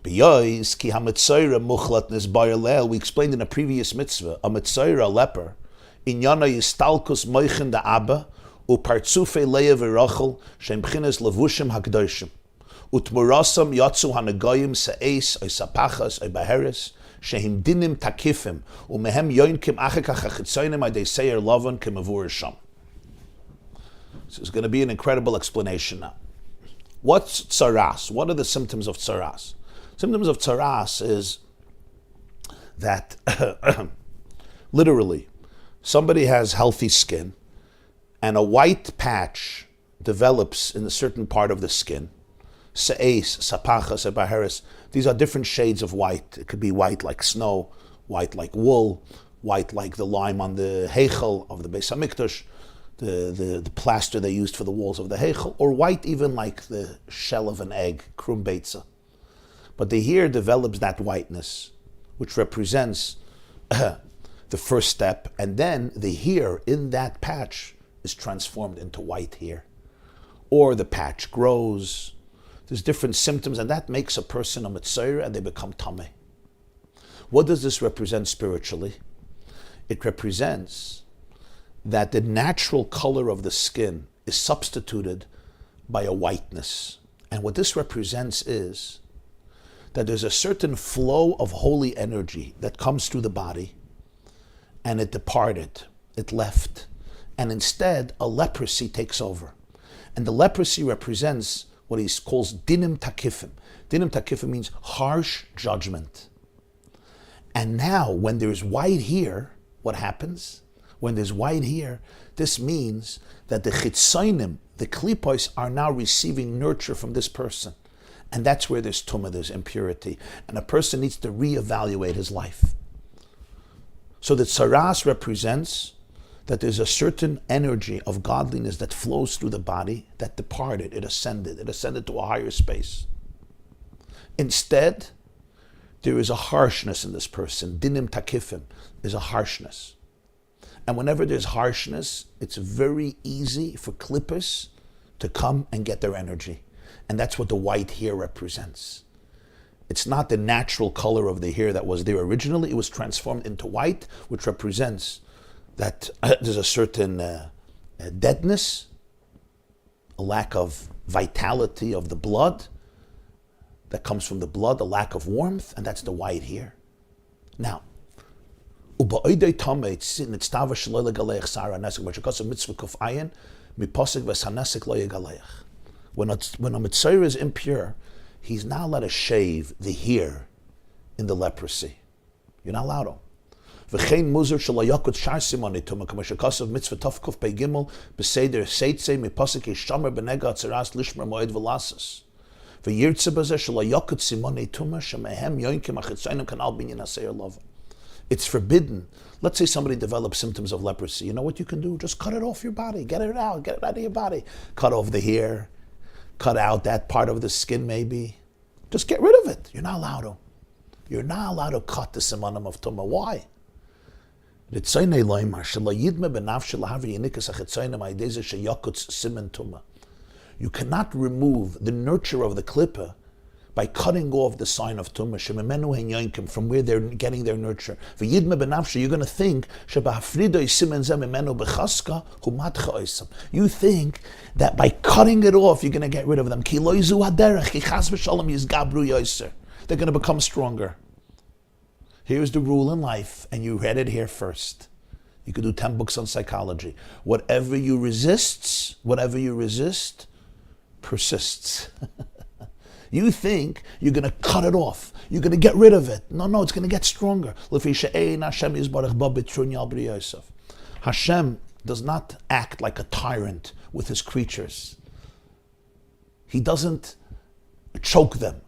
B'yois ki ha-Metzora muchlat nisbayar leil. We explained in a previous mitzvah, a Metzora, a leper, inyana yistalkus moichin da abba, upartzufe leia v'rachel, shem b'chines levushim ha'kedoshim. Utmurasam yatsu ha'negoyim se'es, oy sapachas, oy baheres, shehim dinim takifim, umehem yoinkim achekach ha'chitzoynim adei seir lavon kemavur sham. So it's going to be an incredible explanation now. What's Tzaras? What are the symptoms of Tzaras? Symptoms of Tzaras is that literally somebody has healthy skin and a white patch develops in a certain part of the skin. Se'es, sapachas, ebaheres. These are different shades of white. It could be white like snow, white like wool, white like the lime on the heichel of the Beis Hamikdash, the plaster they used for the walls of the heichel, or white even like the shell of an egg, krum beitza. But the hair develops that whiteness, which represents the first step, and then the hair in that patch is transformed into white hair. Or the patch grows. There's different symptoms, and that makes a person a Metzora, and they become tameh. What does this represent spiritually? It represents that the natural color of the skin is substituted by a whiteness. And what this represents is that there's a certain flow of holy energy that comes through the body, and it departed, it left, and instead a leprosy takes over. And the leprosy represents what he calls dinim takifim. Dinim takifim means harsh judgment. And now, when there's white hair, what happens? When there's white hair, this means that the chitzonim, the klipos, are now receiving nurture from this person. And that's where there's tumah, there's impurity. And a person needs to reevaluate his life. So the Tzaras represents that there's a certain energy of godliness that flows through the body that departed, it ascended to a higher space. Instead, there is a harshness in this person. Dinim takifim is a harshness. And whenever there's harshness, it's very easy for klippos to come and get their energy. And that's what the white hair represents. It's not the natural color of the hair that was there originally. It was transformed into white, which represents that there's a certain deadness, a lack of vitality of the blood that comes from the blood, a lack of warmth, and that's the white hair. Now, when a Metzora is impure, he's not allowed to shave the hair in the leprosy. You're not allowed to. V'chein muzar shel hayakut shar simonei tumah k'ma shekasav mitzvah tavkuf pei gimel b'seder seitzei mipasik yishamer b'nega tzaras lishmer moed v'lasas v'yirtze b'zeh shel hayakut simonei tumah shemehem yoinkim achitzayim kanal binyan aseir lova. It's forbidden. Let's say somebody develops symptoms of leprosy. You know what you can do? Just cut it off your body. Get it out of your body. Cut off the hair. Cut out that part of the skin maybe. Just get rid of it. You're not allowed to. You're not allowed to cut the simanim of tumah. Why? You cannot remove the nurture of the klippa by cutting off the sign of tumah from where they're getting their nurture. You're going to think you think that by cutting it off you're going to get rid of them. They're going to become stronger. Here's the rule in life, and you read it here first. You could do 10 books on psychology. Whatever you resist persists. You think you're going to cut it off. You're going to get rid of it. No, it's going to get stronger. Hashem does not act like a tyrant with his creatures. He doesn't choke them.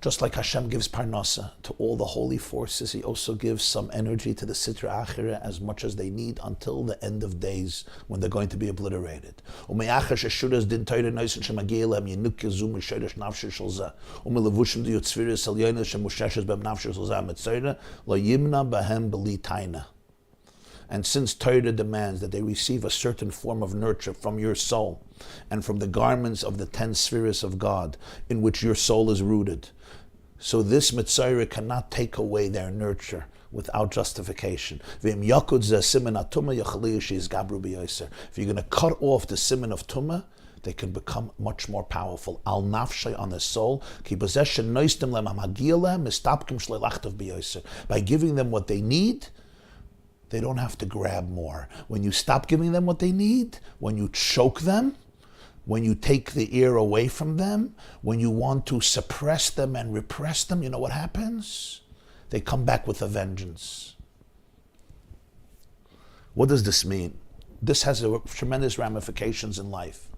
Just like Hashem gives parnasa to all the holy forces, He also gives some energy to the Sitra Achira as much as they need until the end of days when they're going to be obliterated. And since Torah demands that they receive a certain form of nurture from your soul and from the garments of the 10 spheres of God in which your soul is rooted, so this Metzora cannot take away their nurture without justification. If you're going to cut off the siman of tumah, they can become much more powerful. Al nafshay, on the soul. By giving them what they need, they don't have to grab more. When you stop giving them what they need, when you choke them, when you take the ear away from them, when you want to suppress them and repress them, you know what happens? They come back with a vengeance. What does this mean? This has tremendous ramifications in life.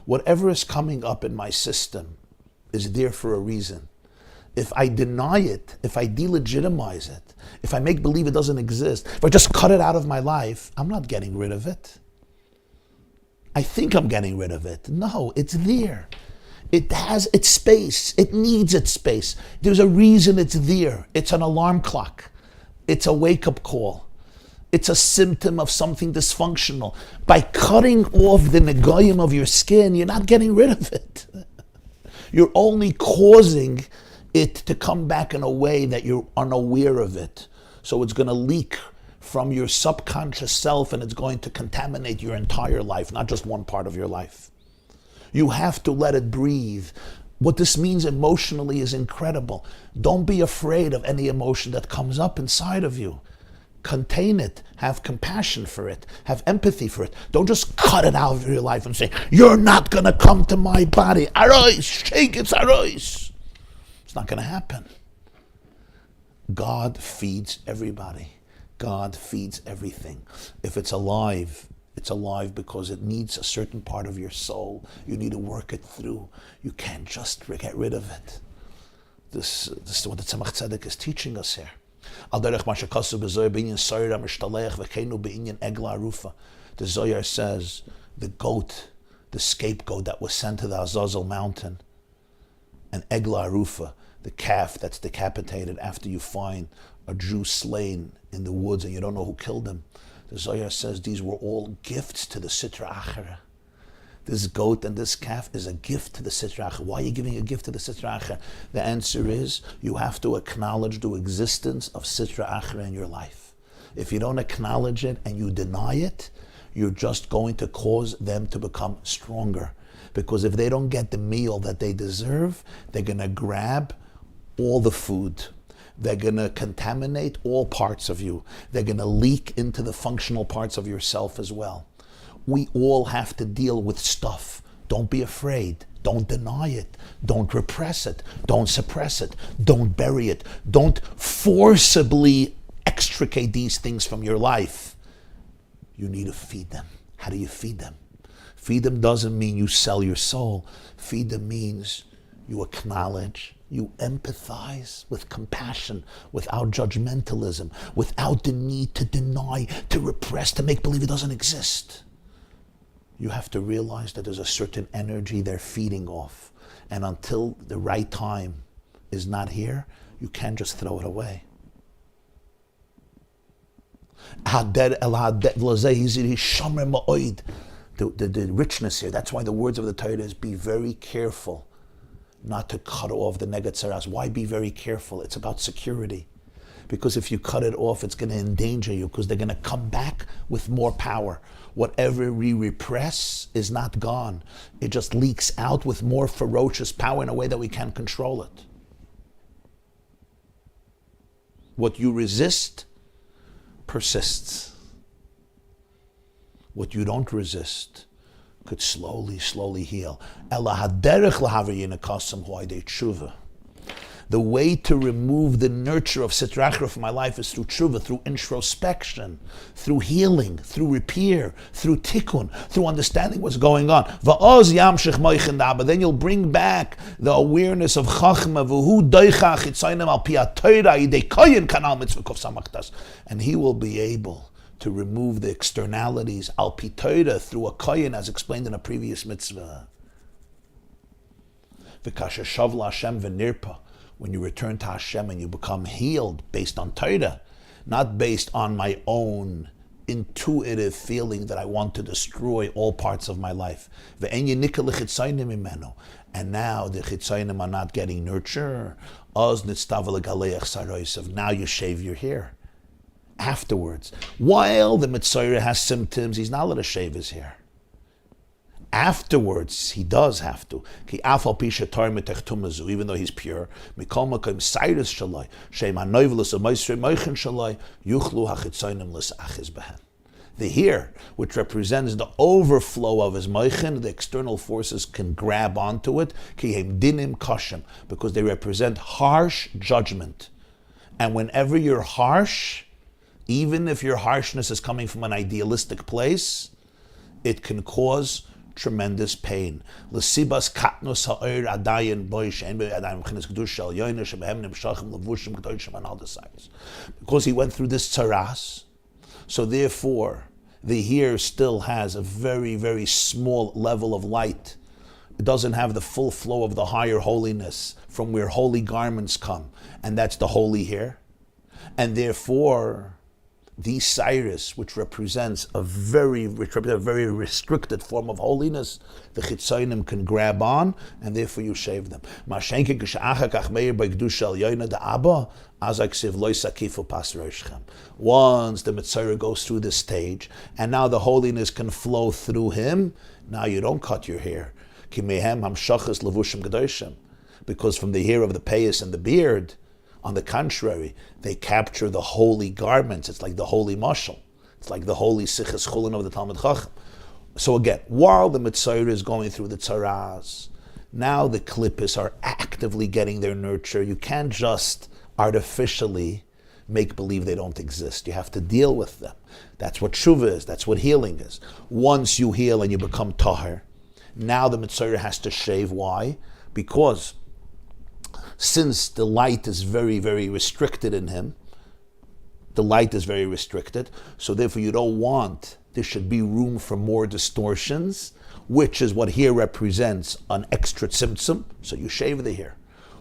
Whatever is coming up in my system is there for a reason. If I deny it, if I delegitimize it, if I make believe it doesn't exist, if I just cut it out of my life, I'm not getting rid of it. I think I'm getting rid of it. No, it's there. It has its space. It needs its space. There's a reason it's there. It's an alarm clock. It's a wake-up call. It's a symptom of something dysfunctional. By cutting off the negoyim of your skin, you're not getting rid of it. You're only causing it to come back in a way that you're unaware of it. So it's going to leak from your subconscious self and it's going to contaminate your entire life, not just one part of your life. You have to let it breathe. What this means emotionally is incredible. Don't be afraid of any emotion that comes up inside of you. Contain it. Have compassion for it. Have empathy for it. Don't just cut it out of your life and say, you're not going to come to my body. Arois, shake it, arois. It's not going to happen. God feeds everybody. God feeds everything. If it's alive because it needs a certain part of your soul. You need to work it through. You can't just get rid of it. This is what the Tzemach Tzedek is teaching us here. The Zohar says the goat, the scapegoat that was sent to the Azazel mountain, and Egla Arufa, the calf that's decapitated after you find a Jew slain in the woods and you don't know who killed him. The Zohar says these were all gifts to the Sitra Achara. This goat and this calf is a gift to the Sitra Achara. Why are you giving a gift to the Sitra Achara? The answer is you have to acknowledge the existence of Sitra Achara in your life. If you don't acknowledge it and you deny it, you're just going to cause them to become stronger. Because if they don't get the meal that they deserve, they're going to grab all the food. They're going to contaminate all parts of you. They're going to leak into the functional parts of yourself as well. We all have to deal with stuff. Don't be afraid. Don't deny it. Don't repress it. Don't suppress it. Don't bury it. Don't forcibly extricate these things from your life. You need to feed them. How do you feed them? Feed them doesn't mean you sell your soul. Feed them means you acknowledge, you empathize with compassion, without judgmentalism, without the need to deny, to repress, to make believe it doesn't exist. You have to realize that there's a certain energy they're feeding off. And until the right time is not here, you can't just throw it away. The richness here, that's why the words of the Torah is be very careful not to cut off the neged Tzaras. Why be very careful? It's about security. Because if you cut it off, it's going to endanger you because they're going to come back with more power. Whatever we repress is not gone. It just leaks out with more ferocious power in a way that we can't control it. What you resist persists. What you don't resist could slowly, slowly heal. The way to remove the nurture of Sitra Achra from my life is through tshuva, through introspection, through healing, through repair, through tikkun, through understanding what's going on. But then you'll bring back the awareness of Chachma, and he will be able to remove the externalities al pi Torah through a kohen, as explained in a previous mitzvah. When you return to Hashem and you become healed based on Torah, not based on my own intuitive feeling that I want to destroy all parts of my life. And now the chitzayim are not getting nurture. Now you shave your hair. Afterwards, while the Metzora has symptoms, he's not allowed to shave his hair. Afterwards, he does have to. Even though he's pure, The here, which represents the overflow of his moichin, the external forces can grab onto it, kihem dinim kashim, because they represent harsh judgment. And whenever you're harsh, even if your harshness is coming from an idealistic place, it can cause tremendous pain. L'sibas katnos ha'or adayin boy she'en be'adayim chines kedush shel yoyne shebehem nimshachim levushim kedoshim and all the sides. Because he went through this tzaras, so therefore the here still has a very, very small level of light. It doesn't have the full flow of the higher holiness from where holy garments come, and that's the holy here. And therefore, the Cyrus, which represents a very restricted form of holiness, the chitzonim can grab on, and therefore you shave them. Once the Metzora goes through this stage, and now the holiness can flow through him, now you don't cut your hair. Because from the hair of the payas and the beard, on the contrary, they capture the holy garments. It's like the holy mashal. It's like the holy sichas chulin of the Talmud Chacham. So again, while the Metzora is going through the Tzaras, now the klippos are actively getting their nurture. You can't just artificially make believe they don't exist. You have to deal with them. That's what tshuva is. That's what healing is. Once you heal and you become tahir, now the Metzora has to shave. Why? Because since the light is very, very restricted in him, the light is very restricted, so therefore you don't want, there should be room for more distortions, which is what here represents an extra tzimtzum, so you shave the hair.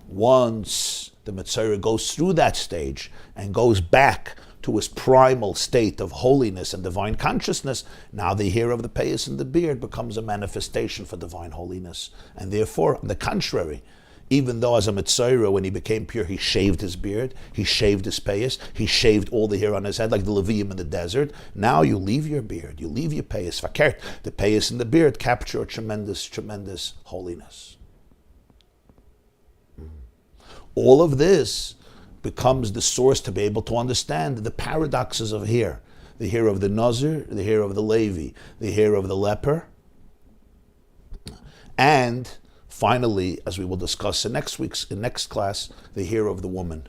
Once the Metzora goes through that stage and goes back to his primal state of holiness and divine consciousness, now the hair of the payas and the beard becomes a manifestation for divine holiness. And therefore, on the contrary, even though as a Metzora, when he became pure, he shaved his beard, he shaved his payas, he shaved all the hair on his head, like the Levium in the desert. Now you leave your beard, you leave your payas. Fakert, the payas and the beard capture a tremendous, tremendous holiness. All of this becomes the source to be able to understand the paradoxes of hair. The hair of the Nazir, the hair of the Levi, the hair of the leper, and finally, as we will discuss in next class, the hair of the woman,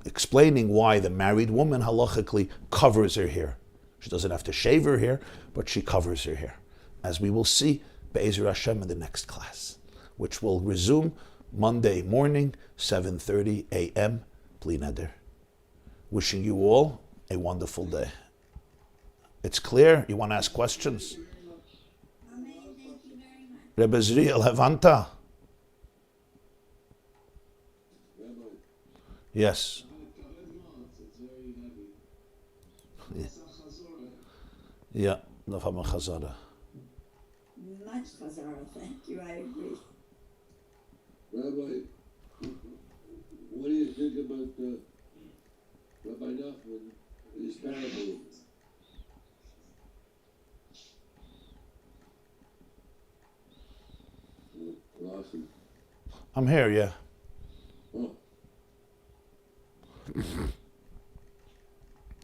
explaining why the married woman halachically covers her hair. She doesn't have to shave her hair, but she covers her hair, as we will see Be'ezer Hashem in the next class, which will resume Monday morning, 7:30 a.m. Bli neder. Wishing you all a wonderful day. It's clear? You want to ask questions? Rebbe Zriel Levanta. Yes. Yeah, Nice chazara, thank you, I agree. Rabbi, what do you think about Rabbi Nachman, his parable? Awesome. I'm here, yeah. Oh.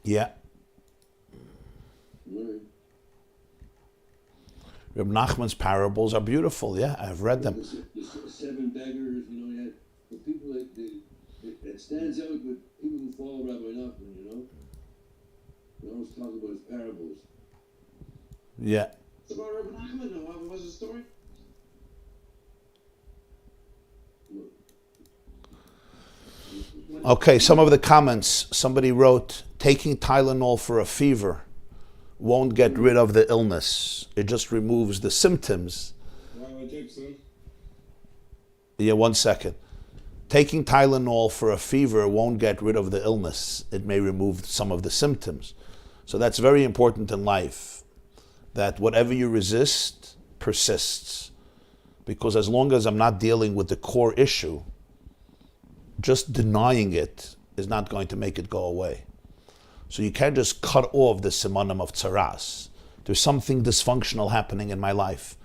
Yeah. Right. Reb Nachman's parables are beautiful, yeah, I've read them. The seven beggars, you had the people it stands out with people who follow Rabbi Nachman, They always talk about his parables. Yeah. It's about Rabbi Nachman, though. What was the story? Okay, some of the comments. Somebody wrote, taking Tylenol for a fever won't get rid of the illness. It just removes the symptoms. Rabbi Jacobson. Yeah, 1 second. Taking Tylenol for a fever won't get rid of the illness. It may remove some of the symptoms. So that's very important in life, that whatever you resist persists. Because as long as I'm not dealing with the core issue, just denying it is not going to make it go away. So you can't just cut off the simanim of Tzaras. There's something dysfunctional happening in my life.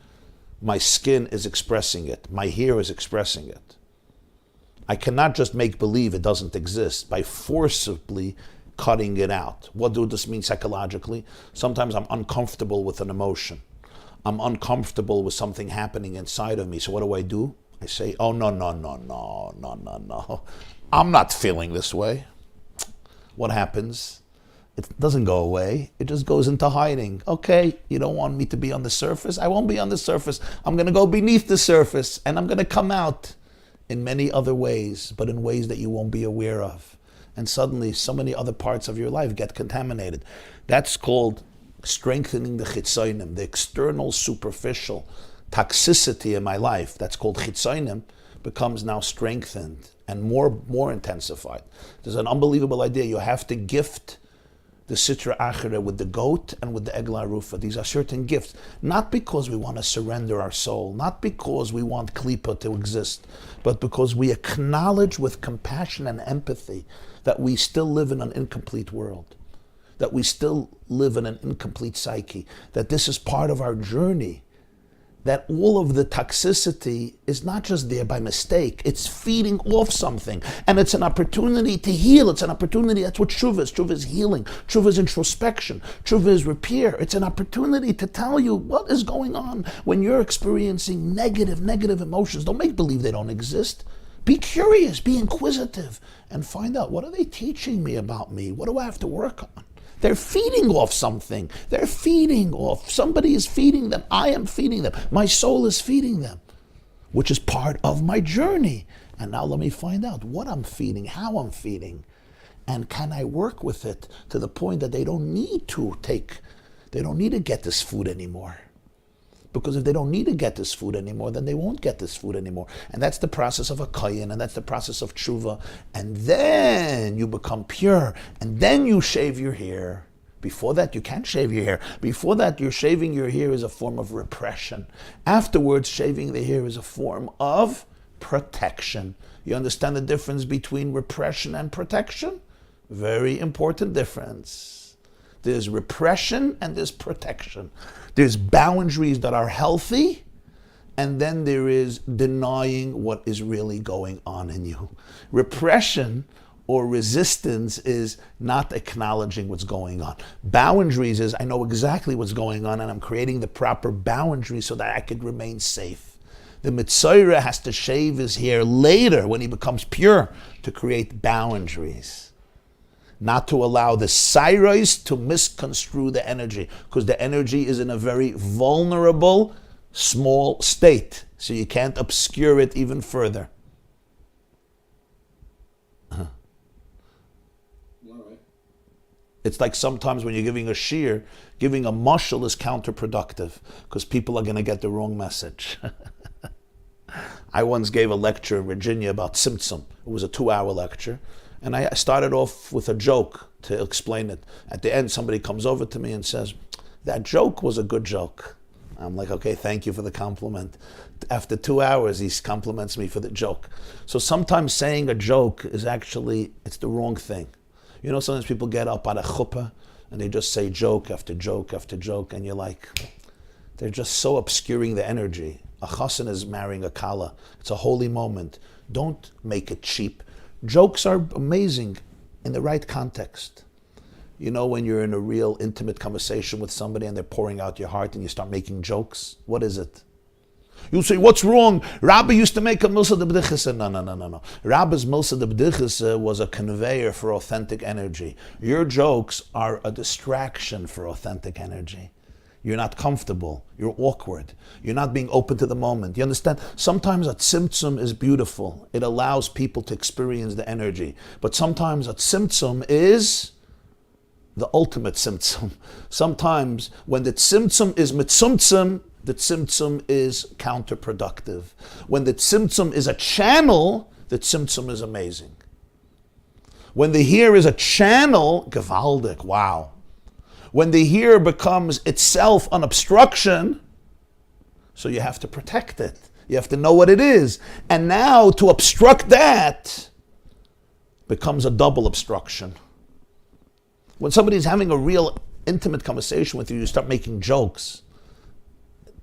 My skin is expressing it. My hair is expressing it. I cannot just make believe it doesn't exist by forcibly cutting it out. What does this mean psychologically? Sometimes I'm uncomfortable with an emotion. I'm uncomfortable with something happening inside of me. So what do? I say, oh, no. I'm not feeling this way. What happens? It doesn't go away. It just goes into hiding. Okay, you don't want me to be on the surface? I won't be on the surface. I'm going to go beneath the surface, and I'm going to come out in many other ways, but in ways that you won't be aware of. And suddenly, so many other parts of your life get contaminated. That's called strengthening the chitzonim, the external, superficial toxicity in my life. That's called chitzonim, becomes now strengthened and more intensified. There's an unbelievable idea. You have to gift the Sitra Achira with the goat and with the Egla Rufa. These are certain gifts. Not because we want to surrender our soul, not because we want Klippa to exist, but because we acknowledge with compassion and empathy that we still live in an incomplete world, that we still live in an incomplete psyche, that this is part of our journey, that all of the toxicity is not just there by mistake, it's feeding off something. And it's an opportunity to heal, it's an opportunity, that's what tshuva is. Tshuva is healing, tshuva is introspection, tshuva is repair. It's an opportunity to tell you what is going on when you're experiencing negative emotions. Don't make believe they don't exist. Be curious, be inquisitive, and find out, what are they teaching me about me? What do I have to work on? They're feeding off something. They're feeding off. Somebody is feeding them. I am feeding them. My soul is feeding them, which is part of my journey. And now let me find out what I'm feeding, how I'm feeding, and can I work with it to the point that they don't need to get this food anymore. Because if they don't need to get this food anymore, then they won't get this food anymore. And that's the process of a kohen, and that's the process of tshuva. And then you become pure, and then you shave your hair. Before that, you can't shave your hair. Before that, you're shaving your hair is a form of repression. Afterwards, shaving the hair is a form of protection. You understand the difference between repression and protection? Very important difference. There's repression and there's protection. There's boundaries that are healthy, and then there is denying what is really going on in you. Repression or resistance is not acknowledging what's going on. Boundaries is, I know exactly what's going on and I'm creating the proper boundaries so that I could remain safe. The Metzora has to shave his hair later when he becomes pure to create boundaries. Not to allow the Tzaras to misconstrue the energy, because the energy is in a very vulnerable, small state, so you can't obscure it even further. All right. It's like sometimes when you're giving a shiur, giving a mashal is counterproductive, because people are going to get the wrong message. I once gave a lecture in Virginia about Tzimtzum. It was a 2-hour lecture. And I started off with a joke to explain it. At the end, somebody comes over to me and says, that joke was a good joke. I'm like, okay, thank you for the compliment. After 2 hours, he compliments me for the joke. So sometimes saying a joke is actually, it's the wrong thing. You know, sometimes people get up at a chuppah and they just say joke after joke after joke, and you're like, they're just so obscuring the energy. A chassan is marrying a kala. It's a holy moment. Don't make it cheap. Jokes are amazing in the right context. You know, when you're in a real intimate conversation with somebody and they're pouring out your heart and you start making jokes, what is it? You'll say, what's wrong? Rabbi used to make a milsa de b'dichas. No. Rabbi's milsa de b'dichas was a conveyor for authentic energy. Your jokes are a distraction for authentic energy. You're not comfortable. You're awkward. You're not being open to the moment. You understand? Sometimes a tzimtzum is beautiful. It allows people to experience the energy. But sometimes a tzimtzum is the ultimate tzimtzum. Sometimes when the tzimtzum is mitzumtzum, the tzimtzum is counterproductive. When the tzimtzum is a channel, the tzimtzum is amazing. When the here is a channel, gewaldig, wow. When the here becomes itself an obstruction, so you have to protect it. You have to know what it is. And now to obstruct that becomes a double obstruction. When somebody's having a real intimate conversation with you, you start making jokes.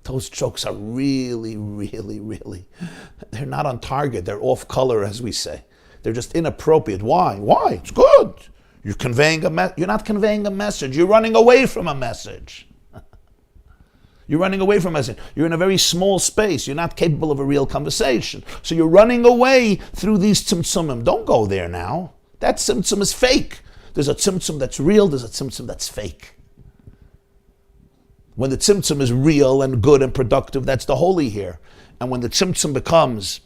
Those jokes are really, they're not on target. They're off color, as we say. They're just inappropriate. Why? It's good. You're conveying you're not conveying a message. You're running away from a message. You're running away from a message. You're in a very small space. You're not capable of a real conversation. So you're running away through these tzimtzumim. Don't go there now. That tzimtzum is fake. There's a tzimtzum that's real. There's a tzimtzum that's fake. When the tzimtzum is real and good and productive, that's the holy here. And when the tzimtzum becomes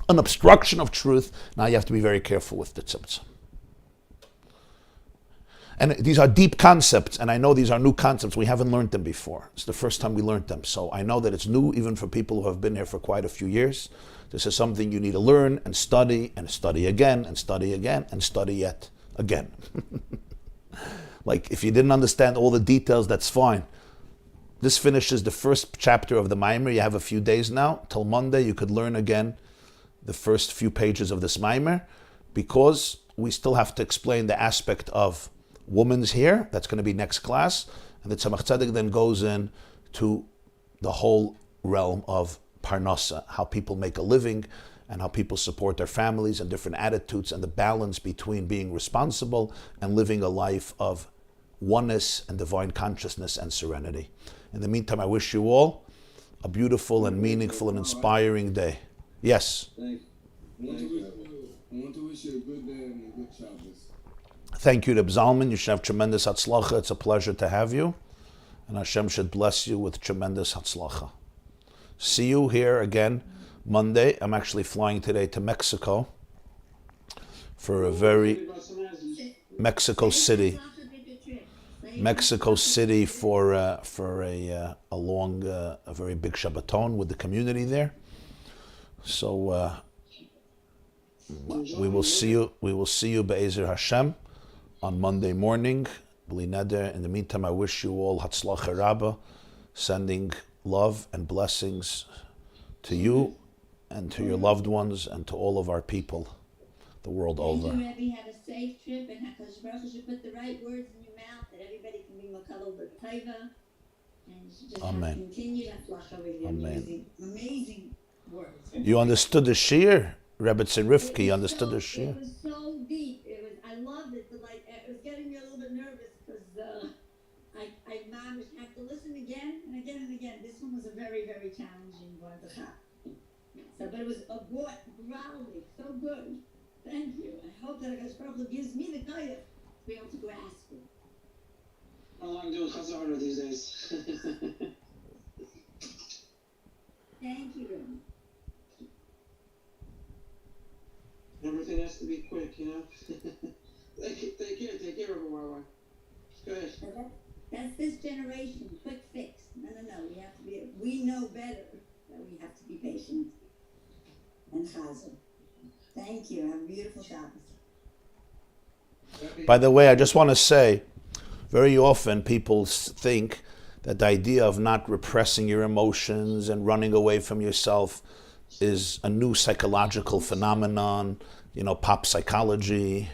an obstruction of truth, now you have to be very careful with the tzimtzum. And these are deep concepts, and I know these are new concepts. We haven't learned them before. It's the first time we learned them. So I know that it's new even for people who have been here for quite a few years. This is something you need to learn and study again, and study again, and study yet again. Like, if you didn't understand all the details, that's fine. This finishes the first chapter of the Maimer. You have a few days now. Till Monday, you could learn again the first few pages of this Maimer, because we still have to explain the aspect of woman's here. That's going to be next class. And the Tzemach Tzedek then goes in to the whole realm of Parnasa, how people make a living and how people support their families and different attitudes and the balance between being responsible and living a life of oneness and divine consciousness and serenity. In the meantime, I wish you all a beautiful and meaningful and inspiring day. Yes? Thanks. I want to wish you a good day and a good Shabbos. Thank you, Reb Zalman. You should have tremendous hatzlacha. It's a pleasure to have you. And Hashem should bless you with tremendous hatzlacha. See you here again Monday. I'm actually flying today to Mexico for a very... Mexico City for a long, a very big Shabbaton with the community there. So we will see you Be'ezer Hashem on Monday morning. In the meantime, I wish you all Hatzlacha Rabbah, sending love and blessings to you and to your loved ones and to all of our people the world over. Thank you, Rebbe. Have a safe trip, and HaKadosh Baruch Hu should put the right words in your mouth that everybody can be makabel b'taiva, and you should just have continued hatzlacha with your amazing words. You understood the shir, Rebbetzin Rivki. You understood the shir. It was so deep. I loved it. But it was getting me a little bit nervous because I managed to have to listen again and again and again. This one was a very, very challenging one to have. So, but it was a growly, so good. Thank you. I hope that HaKadosh Baruch Hu gives me the Chaya to be able to go ask him. How long doing Chazara these days? Thank you, Rebbe. Everything has to be quick, you know? Take care of a while. Go ahead. That's this generation, quick fix. No. We know better that we have to be patient and chazer. Thank you. Have a beautiful Shabbos. By the way, I just want to say, very often people think that the idea of not repressing your emotions and running away from yourself is a new psychological phenomenon, pop psychology,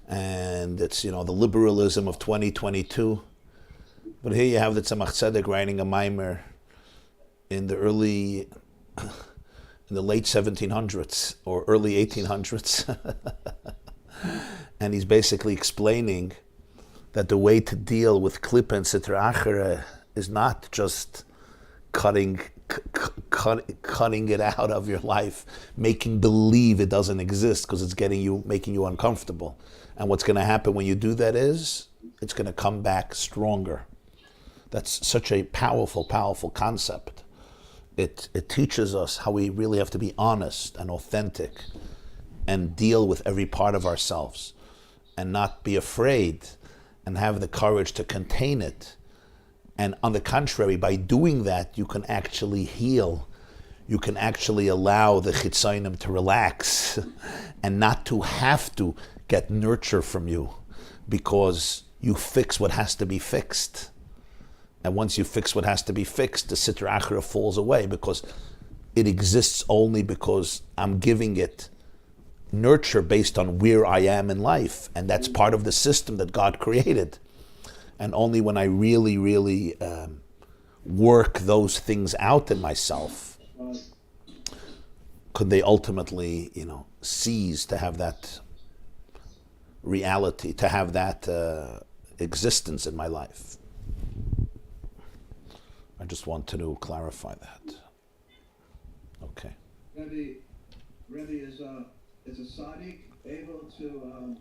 and it's, the liberalism of 2022. But here you have the Tzemach Tzedek writing a mimer in the late 1700s or early 1800s. And he's basically explaining that the way to deal with klipa and sitra achara is not just cutting it out of your life, making believe it doesn't exist because it's making you uncomfortable. And what's going to happen when you do that is it's going to come back stronger. That's such a powerful, powerful concept. It teaches us how we really have to be honest and authentic and deal with every part of ourselves and not be afraid and have the courage to contain it. And on the contrary, by doing that, you can actually heal. You can actually allow the chitzanim to relax and not to have to get nurture from you because you fix what has to be fixed. And once you fix what has to be fixed, the sitra achara falls away because it exists only because I'm giving it nurture based on where I am in life. And that's part of the system that God created. And only when I really, really work those things out in myself could they ultimately, cease to have that reality, to have that existence in my life. I just wanted to clarify that. Okay. Rebbe, is a tzaddik able to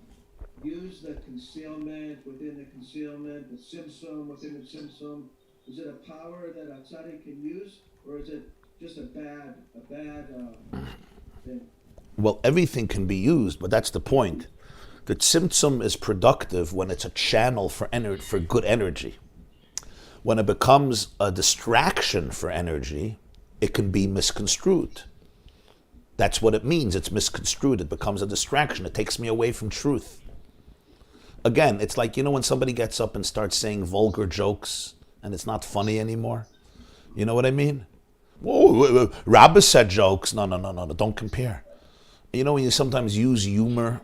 use the concealment within the concealment, the simsum within the simsum? Is it a power that a tzaddik can use, or is it just a bad thing? Well, everything can be used, but that's the point. The tzimtzum is productive when it's a channel for good energy. When it becomes a distraction for energy, it can be misconstrued. That's what it means. It's misconstrued. It becomes a distraction. It takes me away from truth. Again, it's like, when somebody gets up and starts saying vulgar jokes and it's not funny anymore. You know what I mean? Whoa, Rabbi said jokes. No, don't compare. When you sometimes use humor,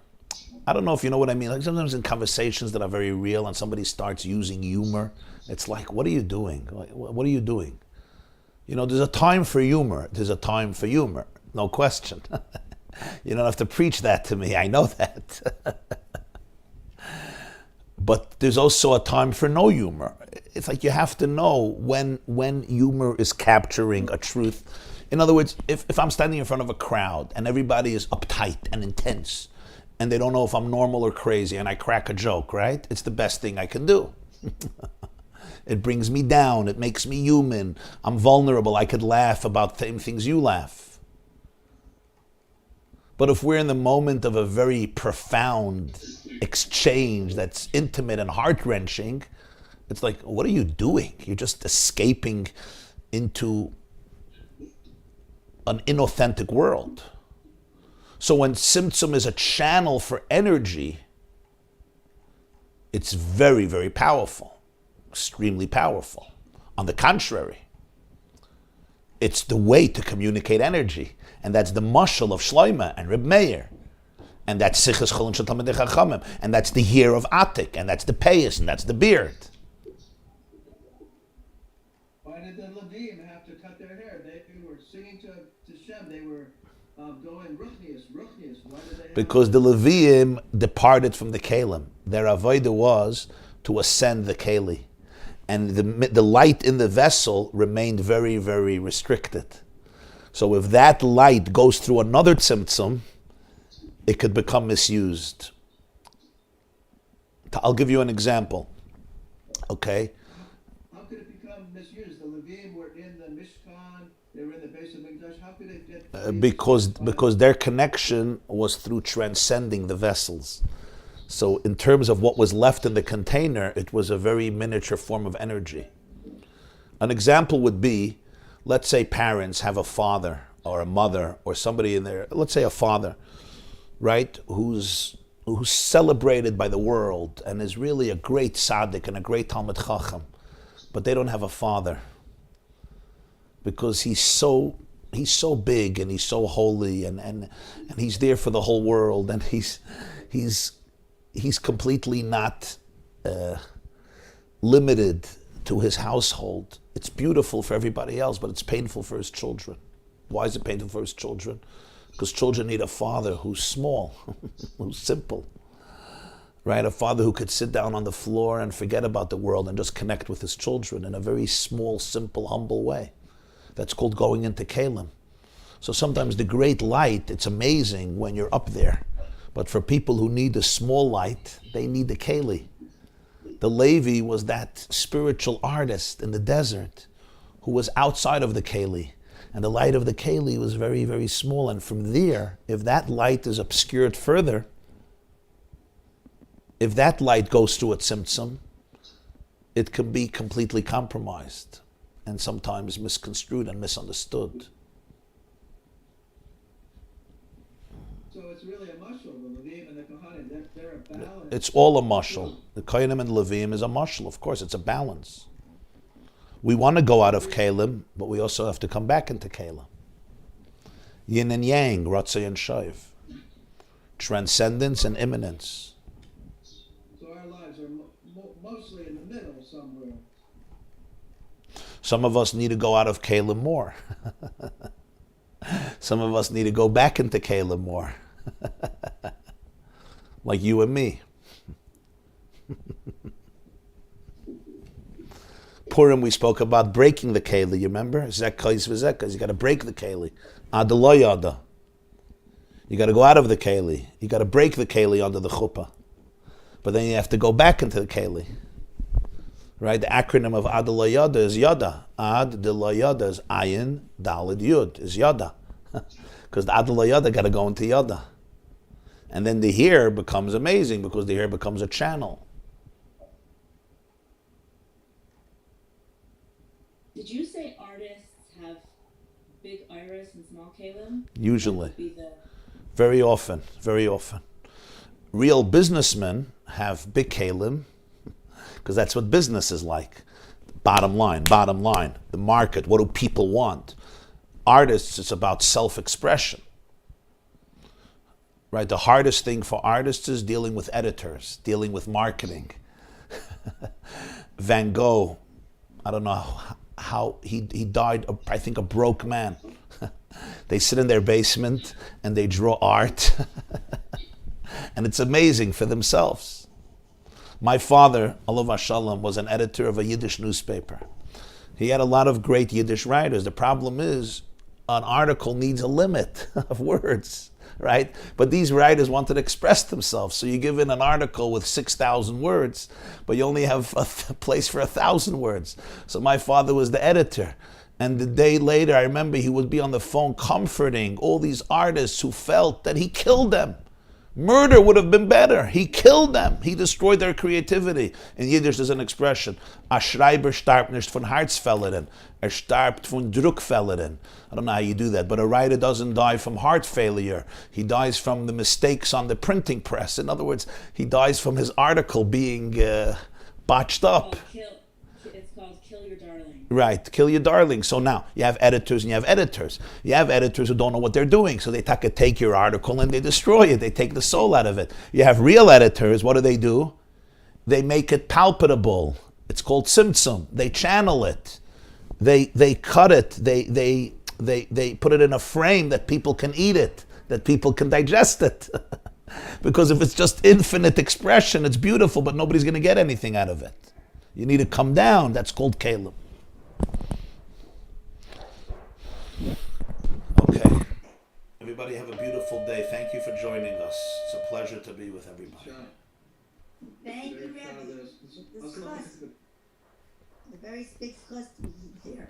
I don't know if you know what I mean. Like sometimes in conversations that are very real and somebody starts using humor, it's like, what are you doing? What are you doing? There's a time for humor. There's a time for humor. No question. You don't have to preach that to me. I know that. But there's also a time for no humor. It's like you have to know when humor is capturing a truth. In other words, if I'm standing in front of a crowd and everybody is uptight and intense and they don't know if I'm normal or crazy and I crack a joke, right? It's the best thing I can do. It brings me down. It makes me human. I'm vulnerable. I could laugh about the same things you laugh. But if we're in the moment of a very profound exchange that's intimate and heart-wrenching, it's like, what are you doing? You're just escaping into an inauthentic world. So when Tzimtzum is a channel for energy, it's very, very powerful. Extremely powerful. On the contrary, it's the way to communicate energy. And that's the mashal of Shloima and Reb Meir. And that's Sichas Cholin Shel Talmidei Chachamim. And that's the hair of Atik. And that's the payas. And that's the beard. Why did the Levim have to cut their hair? They were singing to Shem. They were going ruchnius. Why did they? Because the Levim departed from the Kalim. Their avodah was to ascend the Keli. And the light in the vessel remained very, very restricted. So if that light goes through another tzimtzum, it could become misused. I'll give you an example. Okay? How could it become misused? The Levim were in the Mishkan, they were in the base of Mikdash. How could it get... Because their connection was through transcending the vessels. So in terms of what was left in the container, it was a very miniature form of energy. An example would be, let's say parents have a father or a mother or somebody in there, let's say a father, right, who's celebrated by the world and is really a great tzaddik and a great Talmid Chacham, but they don't have a father because he's so big and he's so holy and he's there for the whole world and he's completely not limited to his household. It's beautiful for everybody else, but it's painful for his children. Why is it painful for his children? Because children need a father who's small, who's simple, right? A father who could sit down on the floor and forget about the world and just connect with his children in a very small, simple, humble way. That's called going into Kalim. So sometimes the great light, it's amazing when you're up there. But for people who need a small light, they need the Keli. The Levi was that spiritual artist in the desert who was outside of the Keli. And the light of the Keli was very, very small. And from there, if that light is obscured further, if that light goes through a tzimtzum, it can be completely compromised and sometimes misconstrued and misunderstood. So it's really a mashal. The Levim and the Kohanim, they're a balance. It's all a mashal. The Kohanim and Levim is a mashal. Of course, it's a balance. We want to go out of Kalim, but we also have to come back into Kalim. Yin and Yang, Ratzah and Shaiv. Transcendence and immanence. So our lives are mostly in the middle somewhere. Some of us need to go out of Kalim more. Some of us need to go back into Kalim more. Like you and me. Purim, we spoke about breaking the keli. You remember? Zekais v'zekas. You got to break the keli. Adaloyada. You got to go out of the keli. You got to break the keli under the chuppah. But then you have to go back into the keli. Right? The acronym of Adaloyada is Yada. Adaloyada is Ayin, Dalid, Yud. Is Yada. Because the Adaloyada got to go into Yada. And then the here becomes amazing because the here becomes a channel. Did you say artists have big iris and small kalim? Usually. Very often. Very often. Real businessmen have big kalim because that's what business is like. Bottom line. The market. What do people want? Artists, it's about self-expression. Right? The hardest thing for artists is dealing with editors, dealing with marketing. Van Gogh, I don't know how he died, I think a broke man. They sit in their basement and they draw art. And it's amazing for themselves. My father, Alav Shalom, was an editor of a Yiddish newspaper. He had a lot of great Yiddish writers. The problem is, an article needs a limit of words, right? But these writers wanted to express themselves. So you give in an article with 6,000 words, but you only have a place for 1,000 words. So my father was the editor. And the day later, I remember he would be on the phone comforting all these artists who felt that he killed them. Murder would have been better. He killed them. He destroyed their creativity. In Yiddish, there's an expression, a Schreiber starbt nicht von Herzfällen, starbt von Druckfällen. I don't know how you do that, but a writer doesn't die from heart failure. He dies from the mistakes on the printing press. In other words, he dies from his article being botched up. It's called Kill Your Darling. Right, kill your darling. So now you have editors and you have editors. You have editors who don't know what they're doing, so they take your article and they destroy it. They take the soul out of it. You have real editors. What do? They make it palpable. It's called tzimtzum. They channel it. They cut it. They put it in a frame that people can eat it, that people can digest it. Because if it's just infinite expression, it's beautiful, but nobody's going to get anything out of it. You need to come down. That's called kalim. Okay. Everybody have a beautiful day. Thank you for joining us. It's a pleasure to be with everybody. Thank you, Rebbe. The very big chus to be here.